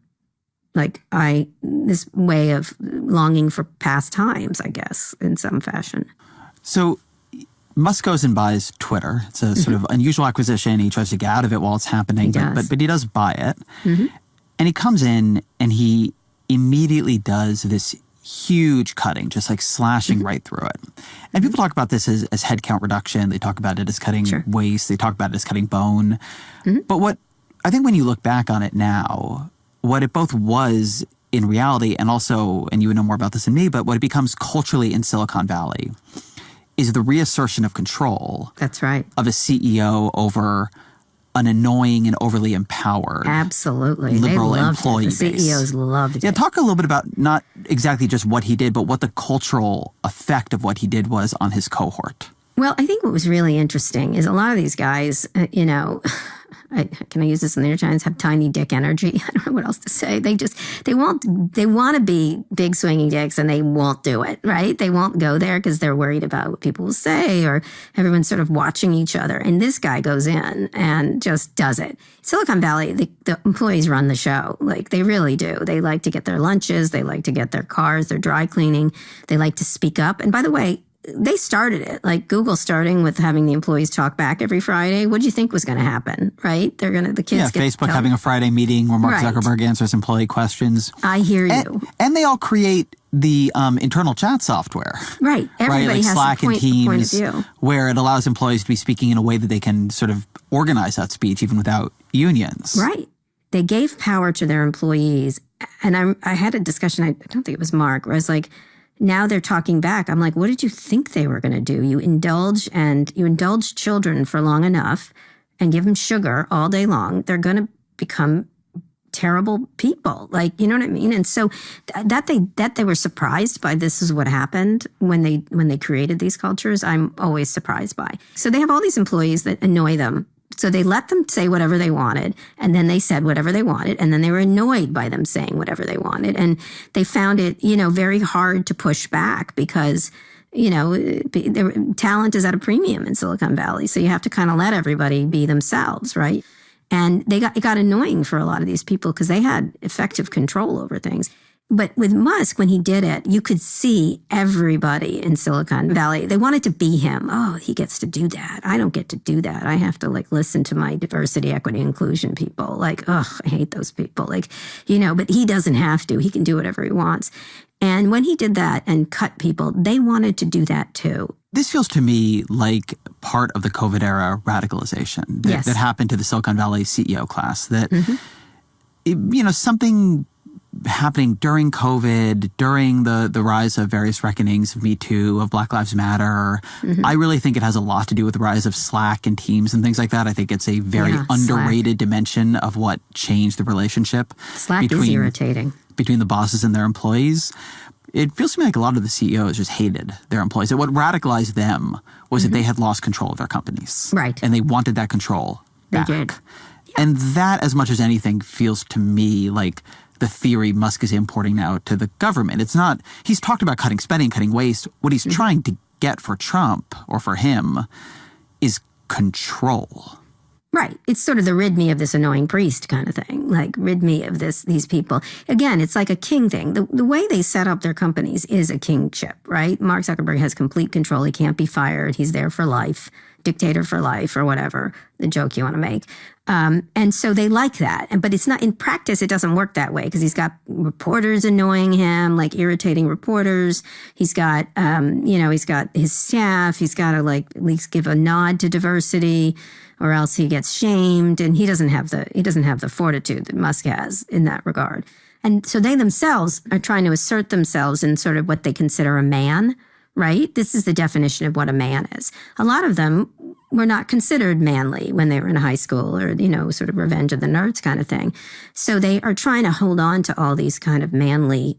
Q: this way of longing for past times, I guess, in some fashion.
A: So Musk goes and buys Twitter. It's a sort of unusual acquisition. He tries to get out of it while it's happening, but he does buy it. Mm-hmm. And he comes in and he immediately does this huge cutting, just like slashing right through it. And people talk about this as headcount reduction. They talk about it as cutting waste. They talk about it as cutting bone. Mm-hmm. But what I think when you look back on it now, what it both was in reality and also, and you would know more about this than me, but what it becomes culturally in Silicon Valley is the reassertion of control.
Q: That's right.
A: Of a CEO over an annoying and overly empowered liberal employee base.
Q: The CEOs loved it.
A: Yeah, talk a little bit about not exactly just what he did, but what the cultural effect of what he did was on his cohort.
Q: Well, I think what was really interesting is a lot of these guys, can I use this in the New York Times, have tiny dick energy. I don't know what else to say. They want to be big swinging dicks and they won't do it, right? They won't go there because they're worried about what people will say, or everyone's sort of watching each other. And this guy goes in and just does it. Silicon Valley, the employees run the show. Like, they really do. They like to get their lunches. They like to get their cars, their dry cleaning. They like to speak up. And by the way, they started it, like Google starting with having the employees talk back every Friday. What do you think was going to happen, right? The kids get
A: Facebook having a Friday meeting where Mark Zuckerberg answers employee questions.
Q: I hear you.
A: And they all create the internal chat software.
Q: Right. Everybody has
A: Slack
Q: and
A: Teams,
Q: point of view,
A: where it allows employees to be speaking in a way that they can sort of organize that speech even without unions.
Q: Right. They gave power to their employees. And I had a discussion, I don't think it was Mark, where I was like, now they're talking back. I'm like, what did you think they were going to do? You indulge children for long enough and give them sugar all day long. They're going to become terrible people. Like, you know what I mean? And so that they were surprised by this is what happened when they created these cultures, I'm always surprised by. So they have all these employees that annoy them. So they let them say whatever they wanted, and then they said whatever they wanted, and then they were annoyed by them saying whatever they wanted. And they found it, very hard to push back because, talent is at a premium in Silicon Valley. So you have to kind of let everybody be themselves, right? And it got annoying for a lot of these people because they had effective control over things. But with Musk, when he did it, you could see everybody in Silicon Valley. They wanted to be him. Oh, he gets to do that. I don't get to do that. I have to listen to my diversity, equity, inclusion people. I hate those people. But he doesn't have to. He can do whatever he wants. And when he did that and cut people, they wanted to do that too.
A: This feels to me like part of the COVID era radicalization that happened to the Silicon Valley CEO class. That, something happening during COVID, during the rise of various reckonings of Me Too, of Black Lives Matter. I really think it has a lot to do with the rise of Slack and Teams and things like that. I think it's a very underrated dimension of what changed the relationship.
Q: Slack is irritating.
A: Between the bosses and their employees. It feels to me like a lot of the CEOs just hated their employees. And what radicalized them was that they had lost control of their companies.
Q: Right.
A: And they wanted that control back.
Q: They did. Yeah.
A: And that, as much as anything, feels to me like the theory Musk is importing now to the government. It's not, he's talked about cutting spending, cutting waste. What he's trying to get for Trump, or for him, is control.
Q: Right. It's sort of the rid me of this annoying priest kind of thing. Rid me of these people. Again, it's like a king thing. The way they set up their companies is a kingship, right? Mark Zuckerberg has complete control. He can't be fired. He's there for life, dictator for life, or whatever, the joke you want to make. And so they like that. But it's not, in practice, it doesn't work that way, because he's got reporters annoying him, irritating reporters. He's got, he's got his staff. He's got to at least give a nod to diversity, or else he gets shamed. And he doesn't have the fortitude that Musk has in that regard. And so they themselves are trying to assert themselves in sort of what they consider a man, right? This is the definition of what a man is. A lot of them were not considered manly when they were in high school, or, sort of Revenge of the Nerds kind of thing. So they are trying to hold on to all these kind of manly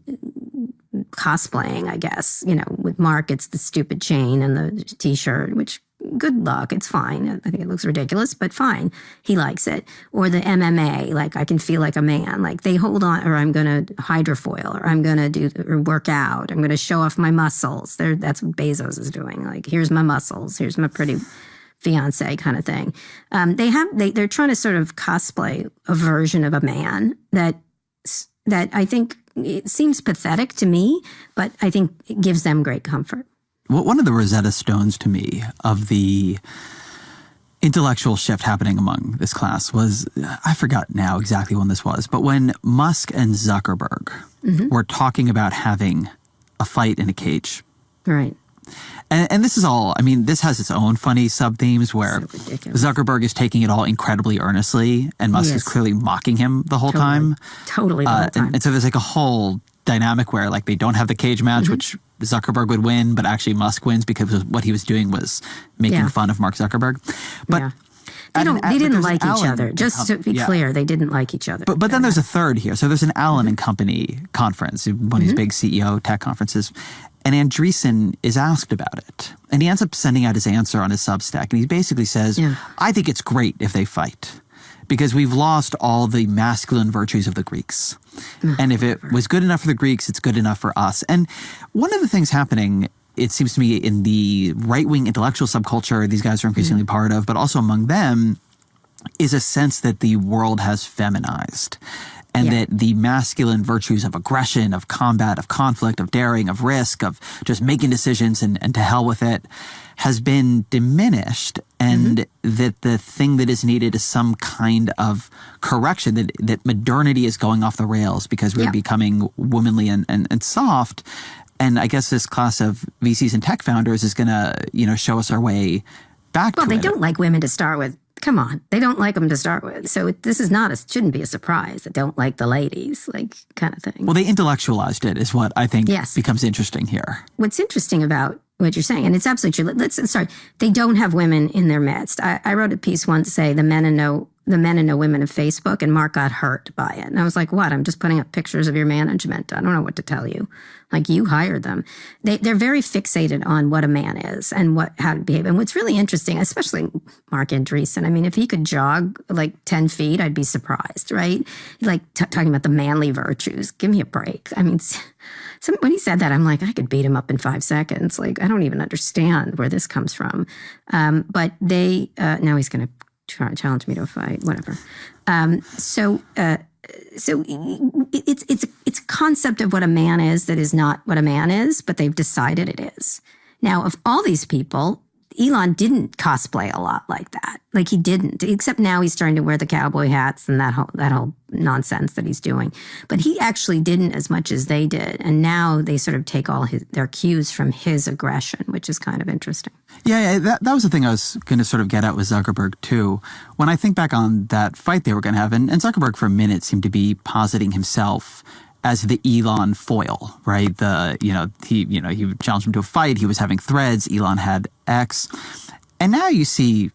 Q: cosplaying, I guess. With Mark, it's the stupid chain and the T-shirt, which, good luck. It's fine. I think it looks ridiculous, but fine. He likes it. Or the MMA, I can feel like a man. They hold on, or I'm going to hydrofoil, or I'm going to work out. I'm going to show off my muscles. That's what Bezos is doing. Here's my muscles. Here's my pretty fiance kind of thing. They're trying to sort of cosplay a version of a man that I think it seems pathetic to me, but I think it gives them great comfort.
A: Well, one of the Rosetta Stones to me of the intellectual shift happening among this class was, I forgot now exactly when this was, but when Musk and Zuckerberg were talking about having a fight in a cage.
Q: Right.
A: And this is all, this has its own funny sub-themes where Zuckerberg is taking it all incredibly earnestly, and Musk is clearly mocking him the whole time.
Q: Totally the whole time.
A: And so there's a whole dynamic where they don't have the cage match, which Zuckerberg would win, but actually Musk wins because what he was doing was making fun of Mark Zuckerberg. But
Q: they didn't like each other. Just to be clear, they didn't like each other.
A: But then there's a third here. So there's an Elon and Company conference, one of these big CEO tech conferences. And Andreessen is asked about it. And he ends up sending out his answer on his Substack. And he basically says, I think it's great if they fight, because we've lost all the masculine virtues of the Greeks. And if it was good enough for the Greeks, it's good enough for us. And one of the things happening, it seems to me, in the right-wing intellectual subculture these guys are increasingly part of, but also among them, is a sense that the world has feminized. And that the masculine virtues of aggression, of combat, of conflict, of daring, of risk, of just making decisions and to hell with it, has been diminished. And that the thing that is needed is some kind of correction, that modernity is going off the rails because we're becoming womanly and soft. And I guess this class of VCs and tech founders is going to, show us our way back to it.
Q: Well, they don't like women to start with. Come on. They don't like them to start with. So this is shouldn't be a surprise. They don't like the ladies, kind of thing.
A: Well, they intellectualized it is what I think becomes interesting here.
Q: What's interesting about what you're saying, and it's absolutely true. They don't have women in their midst. I wrote a piece once say the men and no women of Facebook, and Mark got hurt by it. And I was like, what? I'm just putting up pictures of your management. I don't know what to tell you. You hired them. They're very fixated on what a man is and how to behave. And what's really interesting, especially Mark Andreessen, if he could jog 10 feet, I'd be surprised, right? Talking about the manly virtues. Give me a break. When he said that, I'm like, I could beat him up in 5 seconds. I don't even understand where this comes from. But now he's going to challenge me to a fight, whatever. So it's a concept of what a man is that is not what a man is, but they've decided it is. Now, of all these people, Elon didn't cosplay a lot like that. Like he didn't, except now he's starting to wear the cowboy hats and that whole nonsense that he's doing. But he actually didn't as much as they did. And now they sort of take all their cues from his aggression, which is kind of interesting.
A: Yeah, that was the thing I was going to sort of get at with Zuckerberg too. When I think back on that fight they were going to have, and Zuckerberg for a minute seemed to be positing himself as the Elon foil, right? He challenged him to a fight. He was having Threads. Elon had X. And now you see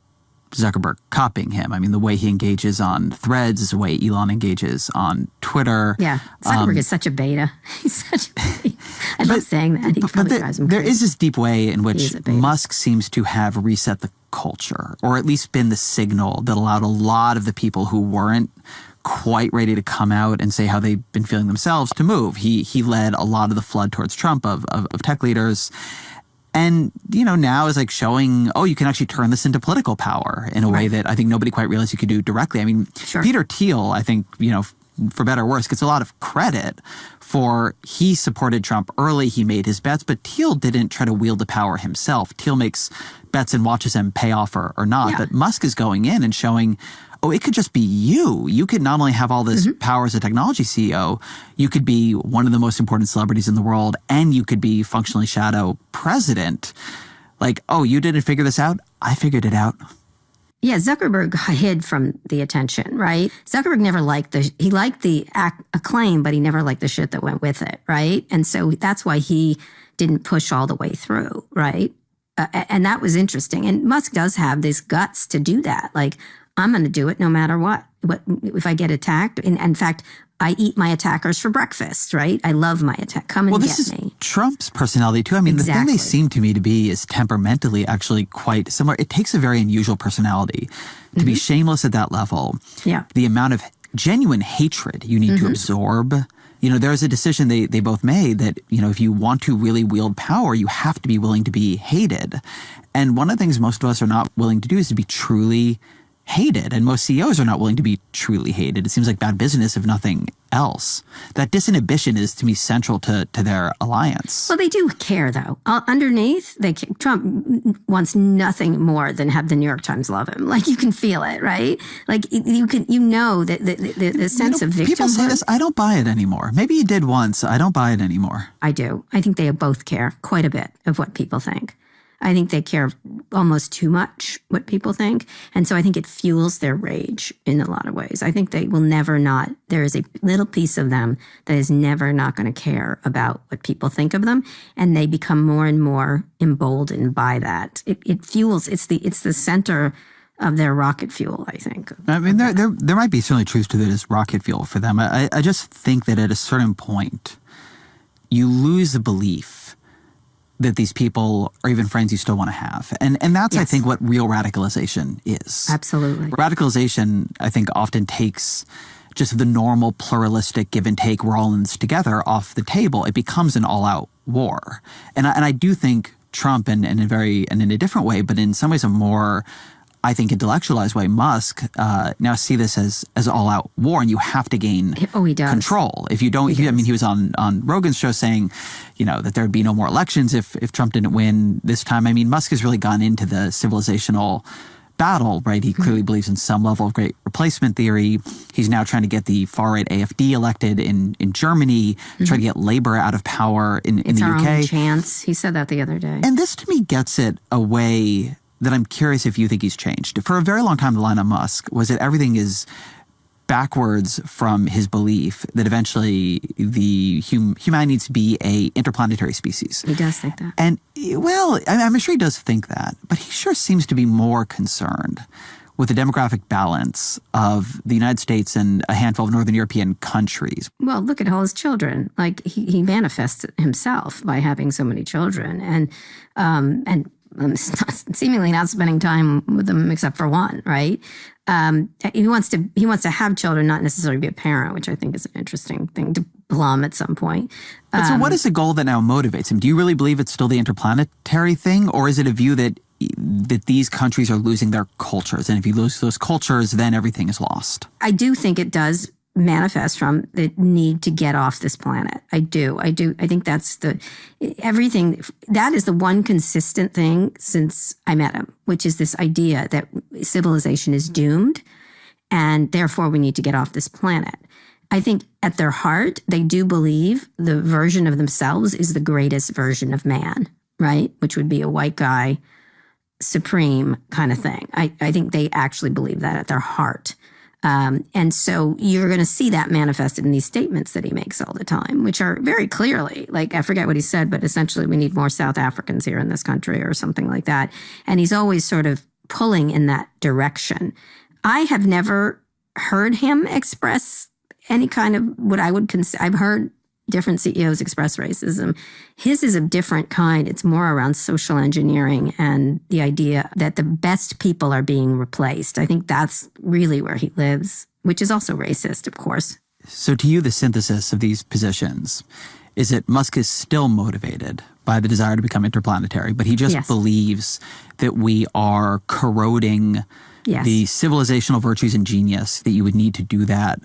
A: Zuckerberg copying him. I mean, the way he engages on Threads is the way Elon engages on Twitter.
Q: Yeah. Zuckerberg is such a beta. He's such a beta. I love saying that. He probably drives him crazy.
A: There is this deep way in which Musk seems to have reset the culture, or at least been the signal that allowed a lot of the people who weren't quite ready to come out and say how they've been feeling themselves to move. He led a lot of the flood towards Trump of tech leaders. And, now is like showing, you can actually turn this into political power in a way that I think nobody quite realized you could do directly. I mean, Peter Thiel, I think, for better or worse, gets a lot of credit for he supported Trump early. He made his bets, but Thiel didn't try to wield the power himself. Thiel makes bets and watches them pay off or not. Yeah. But Musk is going in and showing, it could just be you. You could not only have all this power as a technology CEO, you could be one of the most important celebrities in the world, and you could be functionally shadow president. Like, you didn't figure this out? I figured it out.
Q: Yeah, Zuckerberg hid from the attention, right? Zuckerberg never liked he liked the acclaim, but he never liked the shit that went with it, right? And so that's why he didn't push all the way through, right? And that was interesting. And Musk does have these guts to do that. Like, I'm going to do it no matter what. If I get attacked, in fact, I eat my attackers for breakfast, right? I love my attack. Come and get me.
A: Well, this is Trump's personality too. I mean, the thing they seem to me to be is temperamentally actually quite similar. It takes a very unusual personality to be shameless at that level.
Q: Yeah.
A: The amount of genuine hatred you need to absorb. There's a decision they both made that, if you want to really wield power, you have to be willing to be hated. And one of the things most of us are not willing to do is to be truly hated, and most CEOs are not willing to be truly hated. It seems like bad business, if nothing else. That disinhibition is, to me, central to their alliance.
Q: Well, they do care, though. Underneath, Trump wants nothing more than have the New York Times love him. Like, you can feel it, right? Like, that the sense of victimhood.
A: People say this. I don't buy it anymore. Maybe you did once. I don't buy it anymore.
Q: I do. I think they both care quite a bit of what people think. I think they care almost too much what people think. And so I think it fuels their rage in a lot of ways. I think they will never not, there is a little piece of them that is never not going to care about what people think of them. And they become more and more emboldened by that. It fuels, it's the center of their rocket fuel, I think.
A: I mean, there might be certainly truth to that as rocket fuel for them. I just think that at a certain point, you lose the belief that these people are even friends you still want to have. And that's, I think, what real radicalization is.
Q: Absolutely.
A: Radicalization, I think, often takes just the normal pluralistic give and take, we're all in this together, off the table. It becomes an all-out war. And I do think Trump, and in a different way, but in some ways a more, I think, intellectualized way, Musk now see this as all-out war, and you have to gain control. If you don't, he was on Rogan's show saying, that there would be no more elections if Trump didn't win this time. I mean, Musk has really gone into the civilizational battle, right? He clearly believes in some level of great replacement theory. He's now trying to get the far-right AfD elected in Germany, trying to get Labour out of power in the UK.
Q: It's our only chance. He said that the other day.
A: And this, to me, gets it a way that I'm curious if you think he's changed. For a very long time, the line on Musk was that everything is backwards from his belief that eventually the humanity needs to be a interplanetary species.
Q: He does think that.
A: And, well, I'm sure he does think that, but he sure seems to be more concerned with the demographic balance of the United States and a handful of Northern European countries.
Q: Well, look at all his children. Like, he manifests himself by having so many children. And seemingly not spending time with them except for one, right? He wants to have children, not necessarily be a parent, which I think is an interesting thing to plumb at some point.
A: But so what is the goal that now motivates him? Do you really believe it's still the interplanetary thing, or is it a view that these countries are losing their cultures, and if you lose those cultures, then everything is lost?
Q: I do think it does manifest from the need to get off this planet. I do. I think that's everything. That is the one consistent thing since I met him, which is this idea that civilization is doomed and therefore we need to get off this planet. I think at their heart, they do believe the version of themselves is the greatest version of man, right? Which would be a white guy, supreme kind of thing. I think they actually believe that at their heart. And so you're going to see that manifested in these statements that he makes all the time, which are very clearly, like, I forget what he said, but essentially we need more South Africans here in this country or something like that. And he's always sort of pulling in that direction. I have never heard him express any kind of what I would consider. I've heard different CEOs express racism. His is a different kind. It's more around social engineering and the idea that the best people are being replaced. I think that's really where he lives, which is also racist, of course.
A: So to you, the synthesis of these positions is that Musk is still motivated by the desire to become interplanetary, but he just believes that we are corroding the civilizational virtues and genius that you would need to do that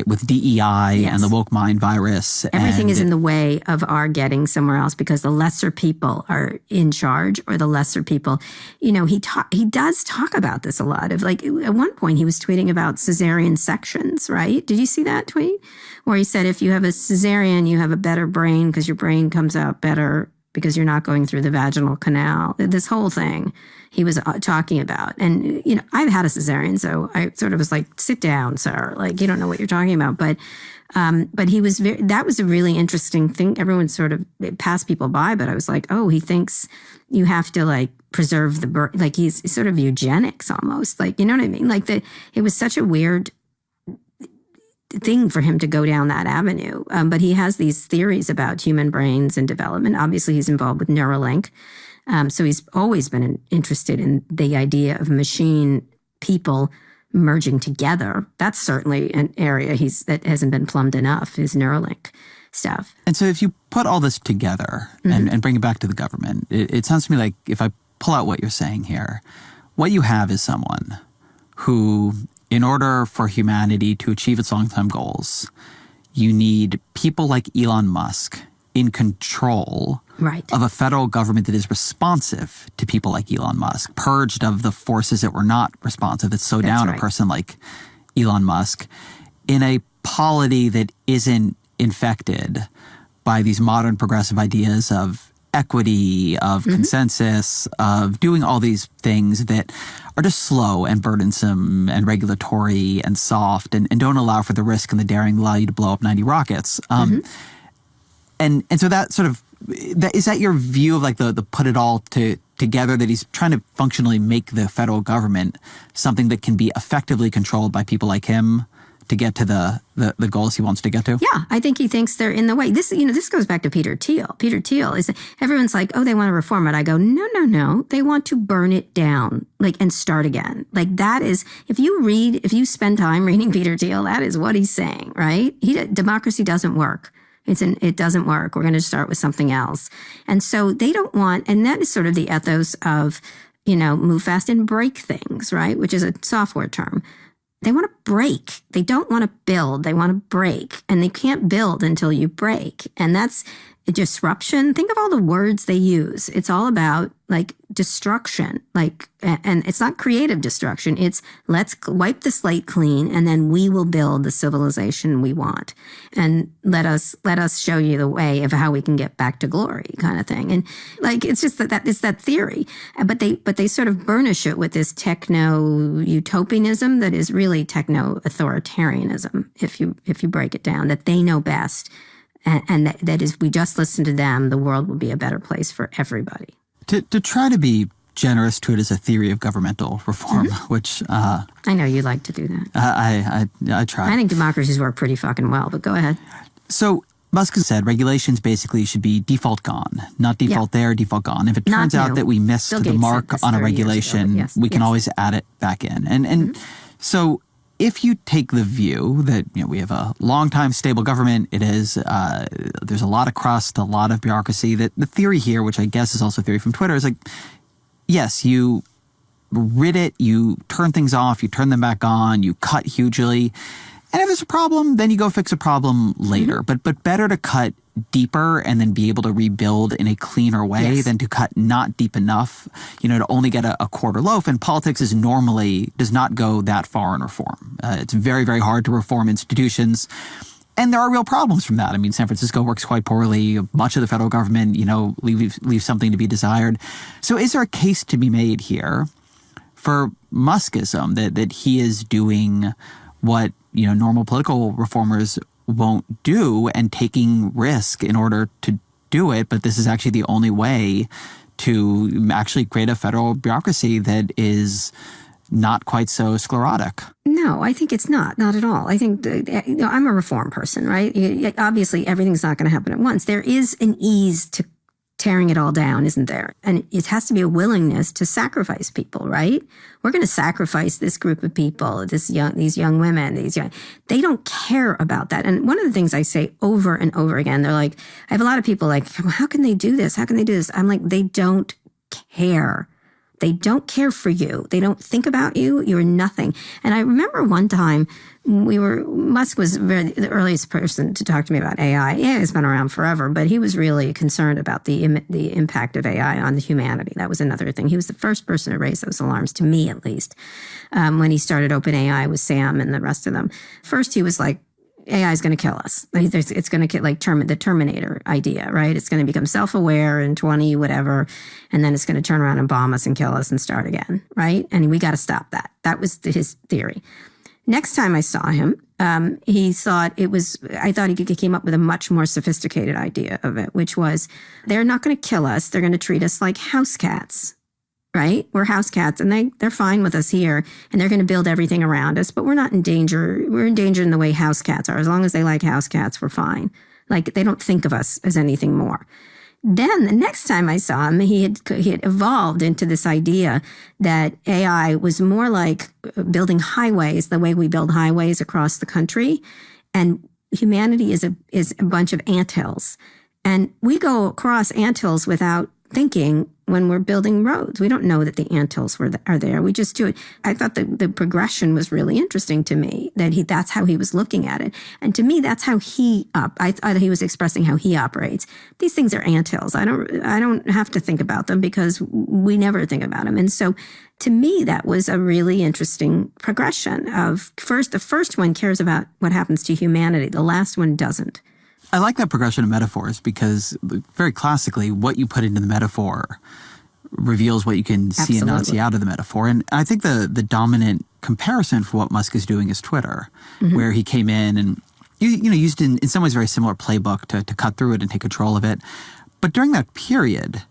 A: with DEI and the woke mind virus.
Q: Everything is in the way of our getting somewhere else because the lesser people are in charge, or the lesser people, he does talk about this a lot. Of like, at one point he was tweeting about cesarean sections, right? Did you see that tweet? Where he said, if you have a cesarean, you have a better brain because your brain comes out better because you're not going through the vaginal canal. This whole thing he was talking about. And, I've had a cesarean, so I sort of was like, sit down, sir. Like, you don't know what you're talking about. But he was that was a really interesting thing. Everyone sort of passed people by, but I was like, oh, he thinks you have to like preserve like he's sort of eugenics almost. Like, you know what I mean? Like it was such a weird thing for him to go down that avenue. But he has these theories about human brains and development. Obviously, he's involved with Neuralink. So he's always been interested in the idea of machine people merging together. That's certainly an area that hasn't been plumbed enough, is Neuralink stuff.
A: And so if you put all this together and bring it back to the government, it sounds to me like, if I pull out what you're saying here, what you have is someone who, in order for humanity to achieve its long-term goals, you need people like Elon Musk in control of a federal government that is responsive to people like Elon Musk, purged of the forces that were not responsive, that slow down a person like Elon Musk, in a polity that isn't infected by these modern progressive ideas of equity, of consensus, of doing all these things that are just slow and burdensome and regulatory and soft and don't allow for the risk and the daring, allow you to blow up 90 rockets. And so that sort of, is that your view of like the put it all together, that he's trying to functionally make the federal government something that can be effectively controlled by people like him to get to the goals he wants to get to? Yeah,
Q: I think he thinks they're in the way. This goes back to Peter Thiel. Peter Thiel is, everyone's like, oh, they want to reform it. I go, no. They want to burn it down, like, and start again. Like, that is, if you spend time reading Peter Thiel, that is what he's saying, right? Democracy doesn't work. It doesn't work. We're going to start with something else. And so they don't want, and that is sort of the ethos of, move fast and break things, right? Which is a software term. They want to break. They don't want to build. They want to break. And they can't build until you break. And that's a disruption. Think of all the words they use. It's all about like destruction, and it's not creative destruction. It's let's wipe the slate clean and then we will build the civilization we want. And let us show you the way of how we can get back to glory, kind of thing. And like, it's just that it's that theory, but they sort of burnish it with this techno utopianism that is really techno authoritarianism. If you break it down, that they know best. And that is, we just listen to them, the world will be a better place for everybody.
A: To try to be generous to it as a theory of governmental reform, which...
Q: I know you like to do that.
A: I try.
Q: I think democracies work pretty fucking well, but go ahead.
A: So Musk has said regulations basically should be default gone, not default there, default gone. If it turns out that we missed the mark on a regulation, we can always add it back in. And so... if you take the view that we have a long-time stable government, it is there's a lot of crust, a lot of bureaucracy. That the theory here, which I guess is also a theory from Twitter, is like, yes, you rid it, you turn things off, you turn them back on, you cut hugely, And if there's a problem, then you go fix a problem later. But better to cut deeper and then be able to rebuild in a cleaner way than to cut not deep enough, to only get a quarter loaf. And politics does not go that far in reform. It's very, very hard to reform institutions. And there are real problems from that. I mean, San Francisco works quite poorly. Much of the federal government, leaves something to be desired. So is there a case to be made here for Muskism, that he is doing what, normal political reformers won't do and taking risk in order to do it, but this is actually the only way to actually create a federal bureaucracy that is not quite so sclerotic?
Q: No, I think it's not at all. I think, I'm a reform person, right? Obviously, everything's not going to happen at once. There is an ease to tearing it all down, isn't there? And it has to be a willingness to sacrifice people, right? We're going to sacrifice this group of people, these young women, they don't care about that. And one of the things I say over and over again, they're like, I have a lot of people like, well, how can they do this? How can they do this? I'm like, they don't care. They don't care for you. They don't think about you. You're nothing. And I remember one time Musk was the earliest person to talk to me about AI. AI has been around forever, but he was really concerned about the impact of AI on the humanity. That was another thing. He was the first person to raise those alarms, to me at least, when he started OpenAI with Sam and the rest of them. First, he was like, AI is going to kill us. It's going to kill, the Terminator idea, right? It's going to become self-aware in 20 whatever, and then it's going to turn around and bomb us and kill us and start again, right? And we got to stop that. That was his theory. Next time I saw him, I thought he came up with a much more sophisticated idea of it, which was they're not going to kill us. They're going to treat us like house cats. Right? We're house cats and they're fine with us here and they're going to build everything around us, but we're not in danger. We're in danger in the way house cats are. As long as they like house cats, we're fine. Like they don't think of us as anything more. Then the next time I saw him, he had evolved into this idea that AI was more like building highways, the way we build highways across the country. And humanity is a bunch of anthills. And we go across anthills without thinking when we're building roads. We don't know that the anthills are there. We just do it. I thought the progression was really interesting to me, that's how he was looking at it. And to me, that's how I thought he was expressing how he operates. These things are anthills. I don't have to think about them because we never think about them. And so to me, that was a really interesting progression of the first one cares about what happens to humanity. The last one doesn't.
A: I like that progression of metaphors because very classically, what you put into the metaphor reveals what you can see and not see out of the metaphor. And I think the dominant comparison for what Musk is doing is Twitter, where he came in and used in some ways a very similar playbook to cut through it and take control of it. But during that period,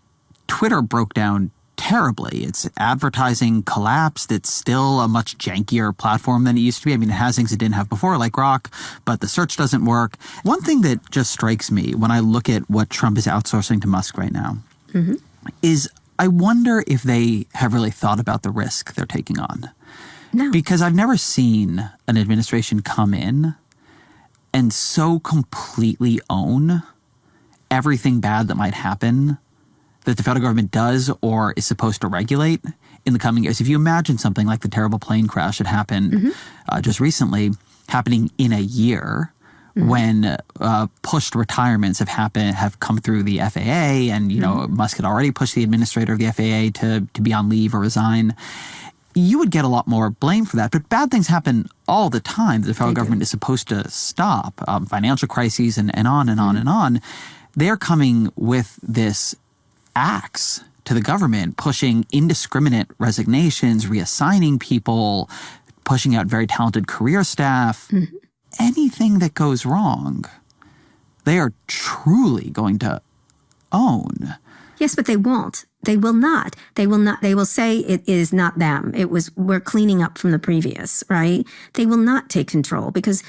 A: Twitter broke down terribly. Its advertising collapsed. It's still a much jankier platform than it used to be. I mean, it has things it didn't have before, like Grok, but the search doesn't work. One thing that just strikes me when I look at what Trump is outsourcing to Musk right now is I wonder if they have really thought about the risk they're taking on.
Q: No.
A: Because I've never seen an administration come in and so completely own everything bad that might happen that the federal government does or is supposed to regulate in the coming years. If you imagine something like the terrible plane crash that happened just recently, happening in a year when pushed retirements have come through the FAA and, Musk had already pushed the administrator of the FAA to be on leave or resign, you would get a lot more blame for that. But bad things happen all the time that the federal government is supposed to stop. Financial crises and on and on and on. They're coming with this axe to the government, pushing indiscriminate resignations, reassigning people, pushing out very talented career staff. Anything that goes wrong, they are truly going to own.
Q: Yes, but they won't. They will not. They will not. They will say it is not them. We're cleaning up from the previous, right? They will not take control because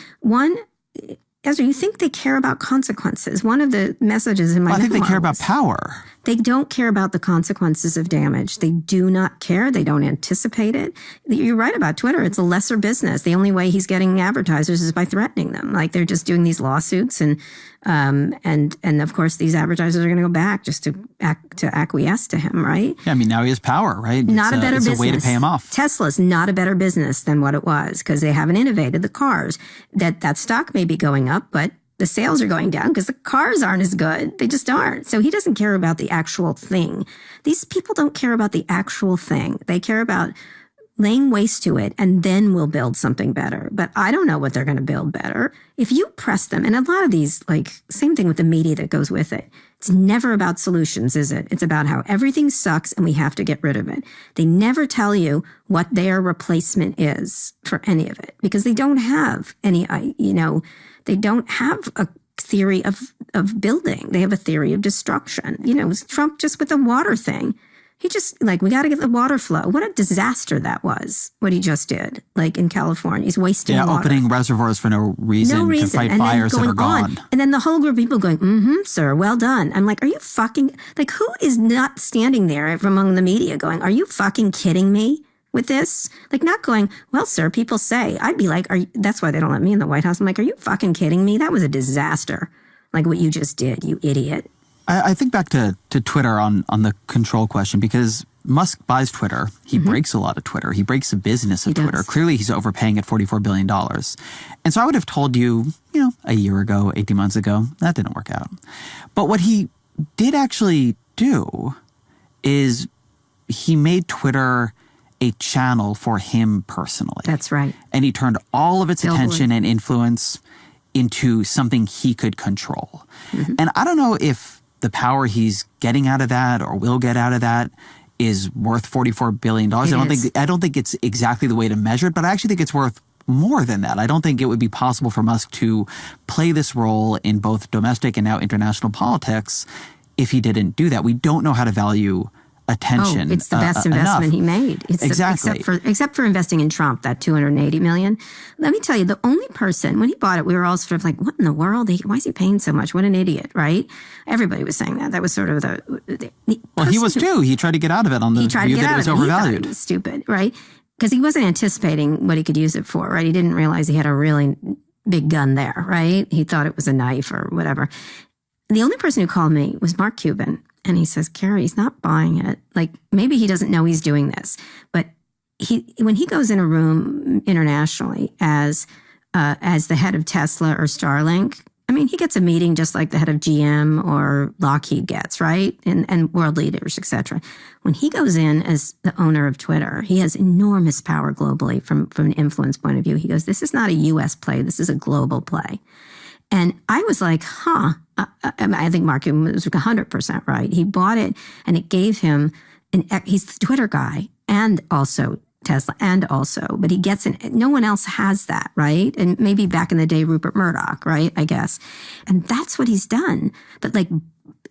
Q: Ezra, you think they care about consequences. One of the messages in my memoir
A: I think they care about power.
Q: They don't care about the consequences of damage. They do not care. They don't anticipate it. You're right about Twitter. It's a lesser business. The only way he's getting advertisers is by threatening them. Like they're just doing these lawsuits, and of course these advertisers are going to go back just to acquiesce to him, right?
A: Yeah, I mean now he has power, right?
Q: Not a better business.
A: It's a way to pay him off.
Q: Tesla's not a better business than what it was because they haven't innovated the cars. That stock may be going up, but the sales are going down because the cars aren't as good. They just aren't. So he doesn't care about the actual thing. These people don't care about the actual thing. They care about laying waste to it, and then we'll build something better. But I don't know what they're going to build better. If you press them, and a lot of these, like, same thing with the media that goes with it. It's never about solutions, is it? It's about how everything sucks and we have to get rid of it. They never tell you what their replacement is for any of it because they don't have any, they don't have a theory of building. They have a theory of destruction. It was Trump just with the water thing. He just, we got to get the water flow. What a disaster that was, what he just did, in California. He's wasting water.
A: Opening reservoirs for no reason to fight
Q: and
A: fires that are gone.
Q: And then the whole group of people going, sir, well done. I'm like, are you fucking, who is not standing there among the media going, are you fucking kidding me with this? Not going, well, sir, people say. I'd be like, that's why they don't let me in the White House. I'm like, are you fucking kidding me? That was a disaster. What you just did, you idiot.
A: I think back to Twitter on the control question because Musk buys Twitter. He breaks a lot of Twitter. He breaks the business of Twitter. Clearly, he's overpaying at $44 billion. And so I would have told you, a year ago, 18 months ago, that didn't work out. But what he did actually do is he made Twitter a channel for him personally.
Q: That's right.
A: And he turned all of its attention and influence into something he could control. And I don't know if the power he's getting out of that or will get out of that is worth $44 billion. I don't think it's exactly the way to measure it, but I actually think it's worth more than that. I don't think it would be possible for Musk to play this role in both domestic and now international politics if he didn't do that. We don't know how to value attention.
Q: It's the best investment he made.
A: Exactly.
Q: Except for investing in Trump, that $280 million. Let me tell you, the only person, when he bought it, we were all sort of like, what in the world? Why is he paying so much? What an idiot, right? Everybody was saying that. That was sort of
A: well, he was too. He tried to get out of it on the view that it was overvalued.
Q: He was stupid, right? Because he wasn't anticipating what he could use it for, right? He didn't realize he had a really big gun there, right? He thought it was a knife or whatever. The only person who called me was Mark Cuban. And he says, Carrie, he's not buying it. Maybe he doesn't know he's doing this. But when he goes in a room internationally as the head of Tesla or Starlink, he gets a meeting just like the head of GM or Lockheed gets, right? And world leaders, et cetera. When he goes in as the owner of Twitter, he has enormous power globally from an influence point of view. He goes, this is not a U.S. play. This is a global play. And I was like, I think Mark was 100% right. He bought it and it gave him he's the Twitter guy and also Tesla but he gets it. No one else has that, right? And maybe back in the day, Rupert Murdoch, right? I guess. And that's what he's done. But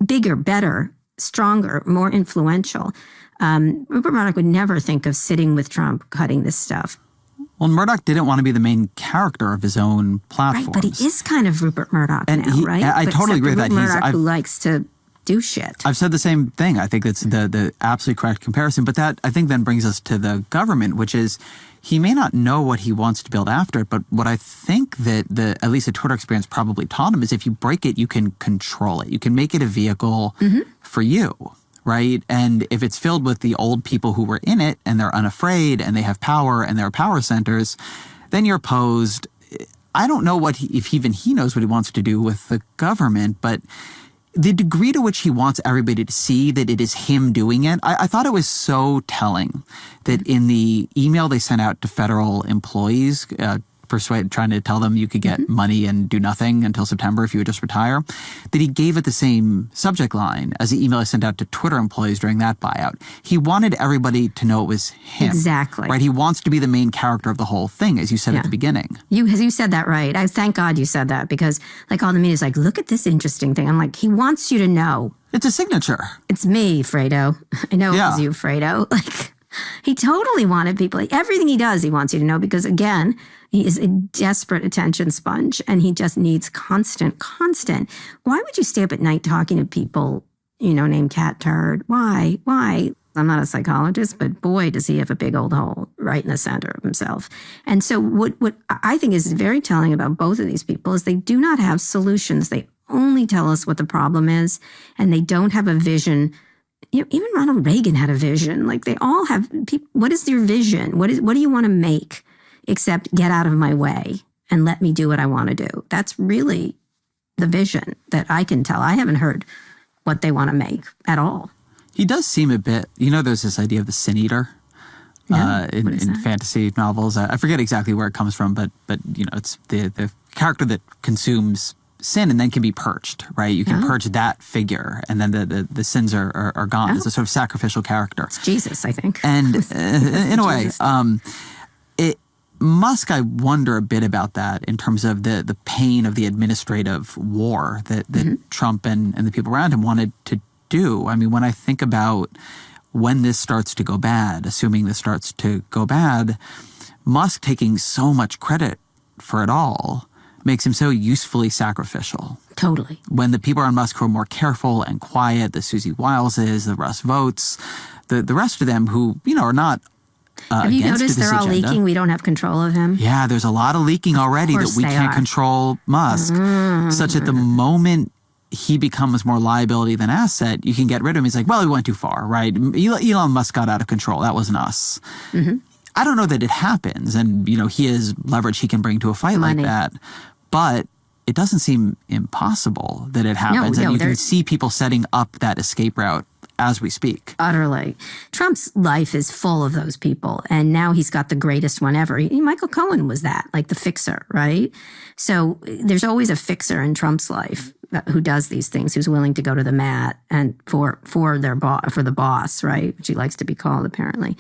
Q: bigger, better, stronger, more influential. Rupert Murdoch would never think of sitting with Trump cutting this stuff.
A: Well, Murdoch didn't want to be the main character of his own platform.
Q: Right, but he is kind of Rupert Murdoch now, right?
A: I totally agree with that.
Q: Rupert Murdoch who likes to do shit.
A: I've said the same thing. I think that's the absolutely correct comparison. But that, I think, then brings us to the government, which is he may not know what he wants to build after it, but what I think that at least the Twitter experience probably taught him is if you break it, you can control it. You can make it a vehicle for you. Right? And if it's filled with the old people who were in it and they're unafraid and they have power and they're power centers, then you're posed. I don't know if even he knows what he wants to do with the government, but the degree to which he wants everybody to see that it is him doing it, I thought it was so telling that in the email they sent out to federal employees, trying to tell them you could get money and do nothing until September if you would just retire, that he gave it the same subject line as the email I sent out to Twitter employees during that buyout. He wanted everybody to know it was him.
Q: Exactly.
A: Right? He wants to be the main character of the whole thing, as you said at the beginning.
Q: You said that right. I thank God you said that because all the media's like, look at this interesting thing. I'm like, he wants you to know.
A: It's a signature.
Q: It's me, Fredo. I know it was you, Fredo. He totally wanted people. Everything he does, he wants you to know because, again, he is a desperate attention sponge and he just needs constant. Why would you stay up at night talking to people, named Cat Turd. Why? I'm not a psychologist, but boy, does he have a big old hole right in the center of himself. And so what I think is very telling about both of these people is they do not have solutions. They only tell us what the problem is, and they don't have a vision. Even Ronald Reagan had a vision. Like, they all have. What is your vision? What do you want to make? Except get out of my way and let me do what I want to do. That's really the vision that I can tell. I haven't heard what they want to make at all.
A: He does seem a bit, there's this idea of the sin eater in fantasy novels. I forget exactly where it comes from, but it's the character that consumes sin and then can be purged, right? You can purge that figure, and then the sins are gone. It's a sort of sacrificial character.
Q: It's Jesus, I think.
A: And in a way, Musk, I wonder a bit about that in terms of the pain of the administrative war that Trump and the people around him wanted to do. I mean, when I think about when this starts to go bad, assuming this starts to go bad, Musk taking so much credit for it all makes him so usefully sacrificial.
Q: Totally.
A: When the people around Musk who are more careful and quiet, the Susie Wileses, the Russ Votes, the rest of them who, are not
Q: have you noticed they're all leaking? We don't have control of him.
A: Yeah, there's a lot of leaking already that we can't control Musk. Such that the moment he becomes more liability than asset, you can get rid of him. He's like, well, we went too far, right? Elon Musk got out of control. That wasn't us. I don't know that it happens. And, he has leverage he can bring to a fight like that. But it doesn't seem impossible that it happens. And you can see people setting up that escape route as we speak.
Q: Utterly. Trump's life is full of those people. And now he's got the greatest one ever. Michael Cohen was that, like the fixer, right? So there's always a fixer in Trump's life who does these things, who's willing to go to the mat and for the boss, right? Which he likes to be called, apparently.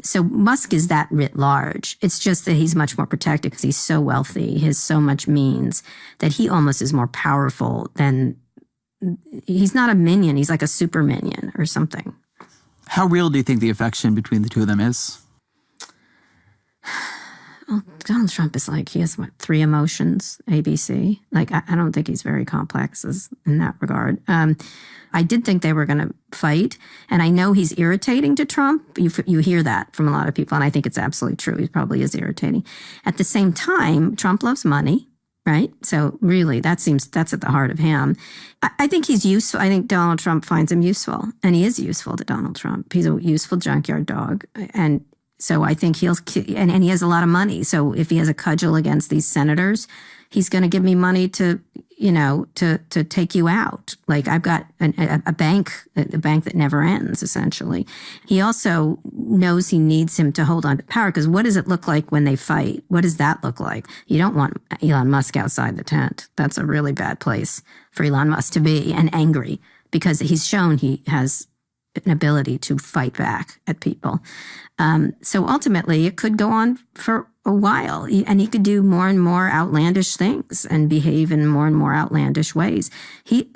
Q: So Musk is that writ large. It's just that he's much more protected because he's so wealthy. He has so much means that he almost is more powerful than. He's not a minion. He's like a super minion or something.
A: How real do you think the affection between the two of them is?
Q: Well, Donald Trump is like, he has, 3 emotions, ABC. Like, I don't think he's very complex in that regard. I did think they were going to fight, and I know he's irritating to Trump. You hear that from a lot of people, and I think it's absolutely true. He probably is irritating. At the same time, Trump loves money. Right? So really, that's at the heart of him. I think he's useful. I think Donald Trump finds him useful, and he is useful to Donald Trump. He's a useful junkyard dog. And so I think and he has a lot of money. So if he has a cudgel against these senators, he's going to give me money to take you out. Like, I've got a bank that never ends, essentially. He also knows he needs him to hold on to power, because what does it look like when they fight? What does that look like? You don't want Elon Musk outside the tent. That's a really bad place for Elon Musk to be, and angry, because he's shown he has an ability to fight back at people. So ultimately, it could go on for a while, and he could do more and more outlandish things and behave in more and more outlandish ways.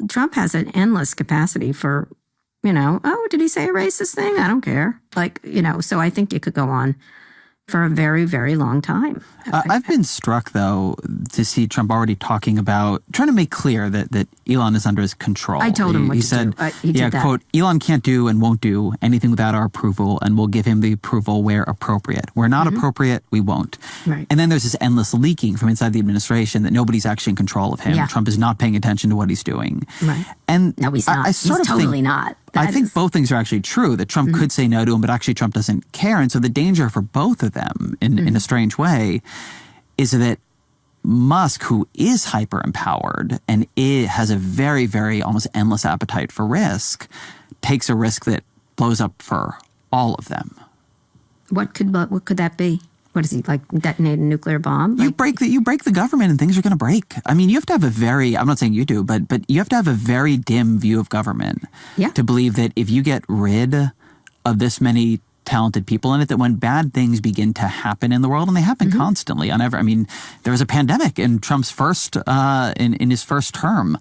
Q: Trump has an endless capacity for, did he say a racist thing? I don't care. So I think it could go on for a very, very long time.
A: I've been struck, though, to see Trump already talking about, trying to make clear that Elon is under his control.
Q: I told him what
A: he
Q: to
A: said,
Q: do. He did that.
A: Quote, Elon can't do and won't do anything without our approval, and we'll give him the approval where appropriate. Where not appropriate, we won't.
Q: Right.
A: And then there's this endless leaking from inside the administration that nobody's actually in control of him.
Q: Yeah.
A: Trump is not paying attention to what he's doing.
Q: Right.
A: And
Q: no, he's not.
A: He's
Q: totally not.
A: I think both things are actually true, that Trump could say no to him, but actually Trump doesn't care. And so the danger for both of them, in a strange way, is that Musk, who is hyper-empowered and has a very, very almost endless appetite for risk, takes a risk that blows up for all of them.
Q: What could that be? What is he, like, detonate a nuclear bomb?
A: You break the government and things are going to break. I mean, you have to have I'm not saying you do, but you have to have a very dim view of government to believe that if you get rid of this many talented people in it, that when bad things begin to happen in the world, and they happen constantly there was a pandemic in Trump's first, in his first term.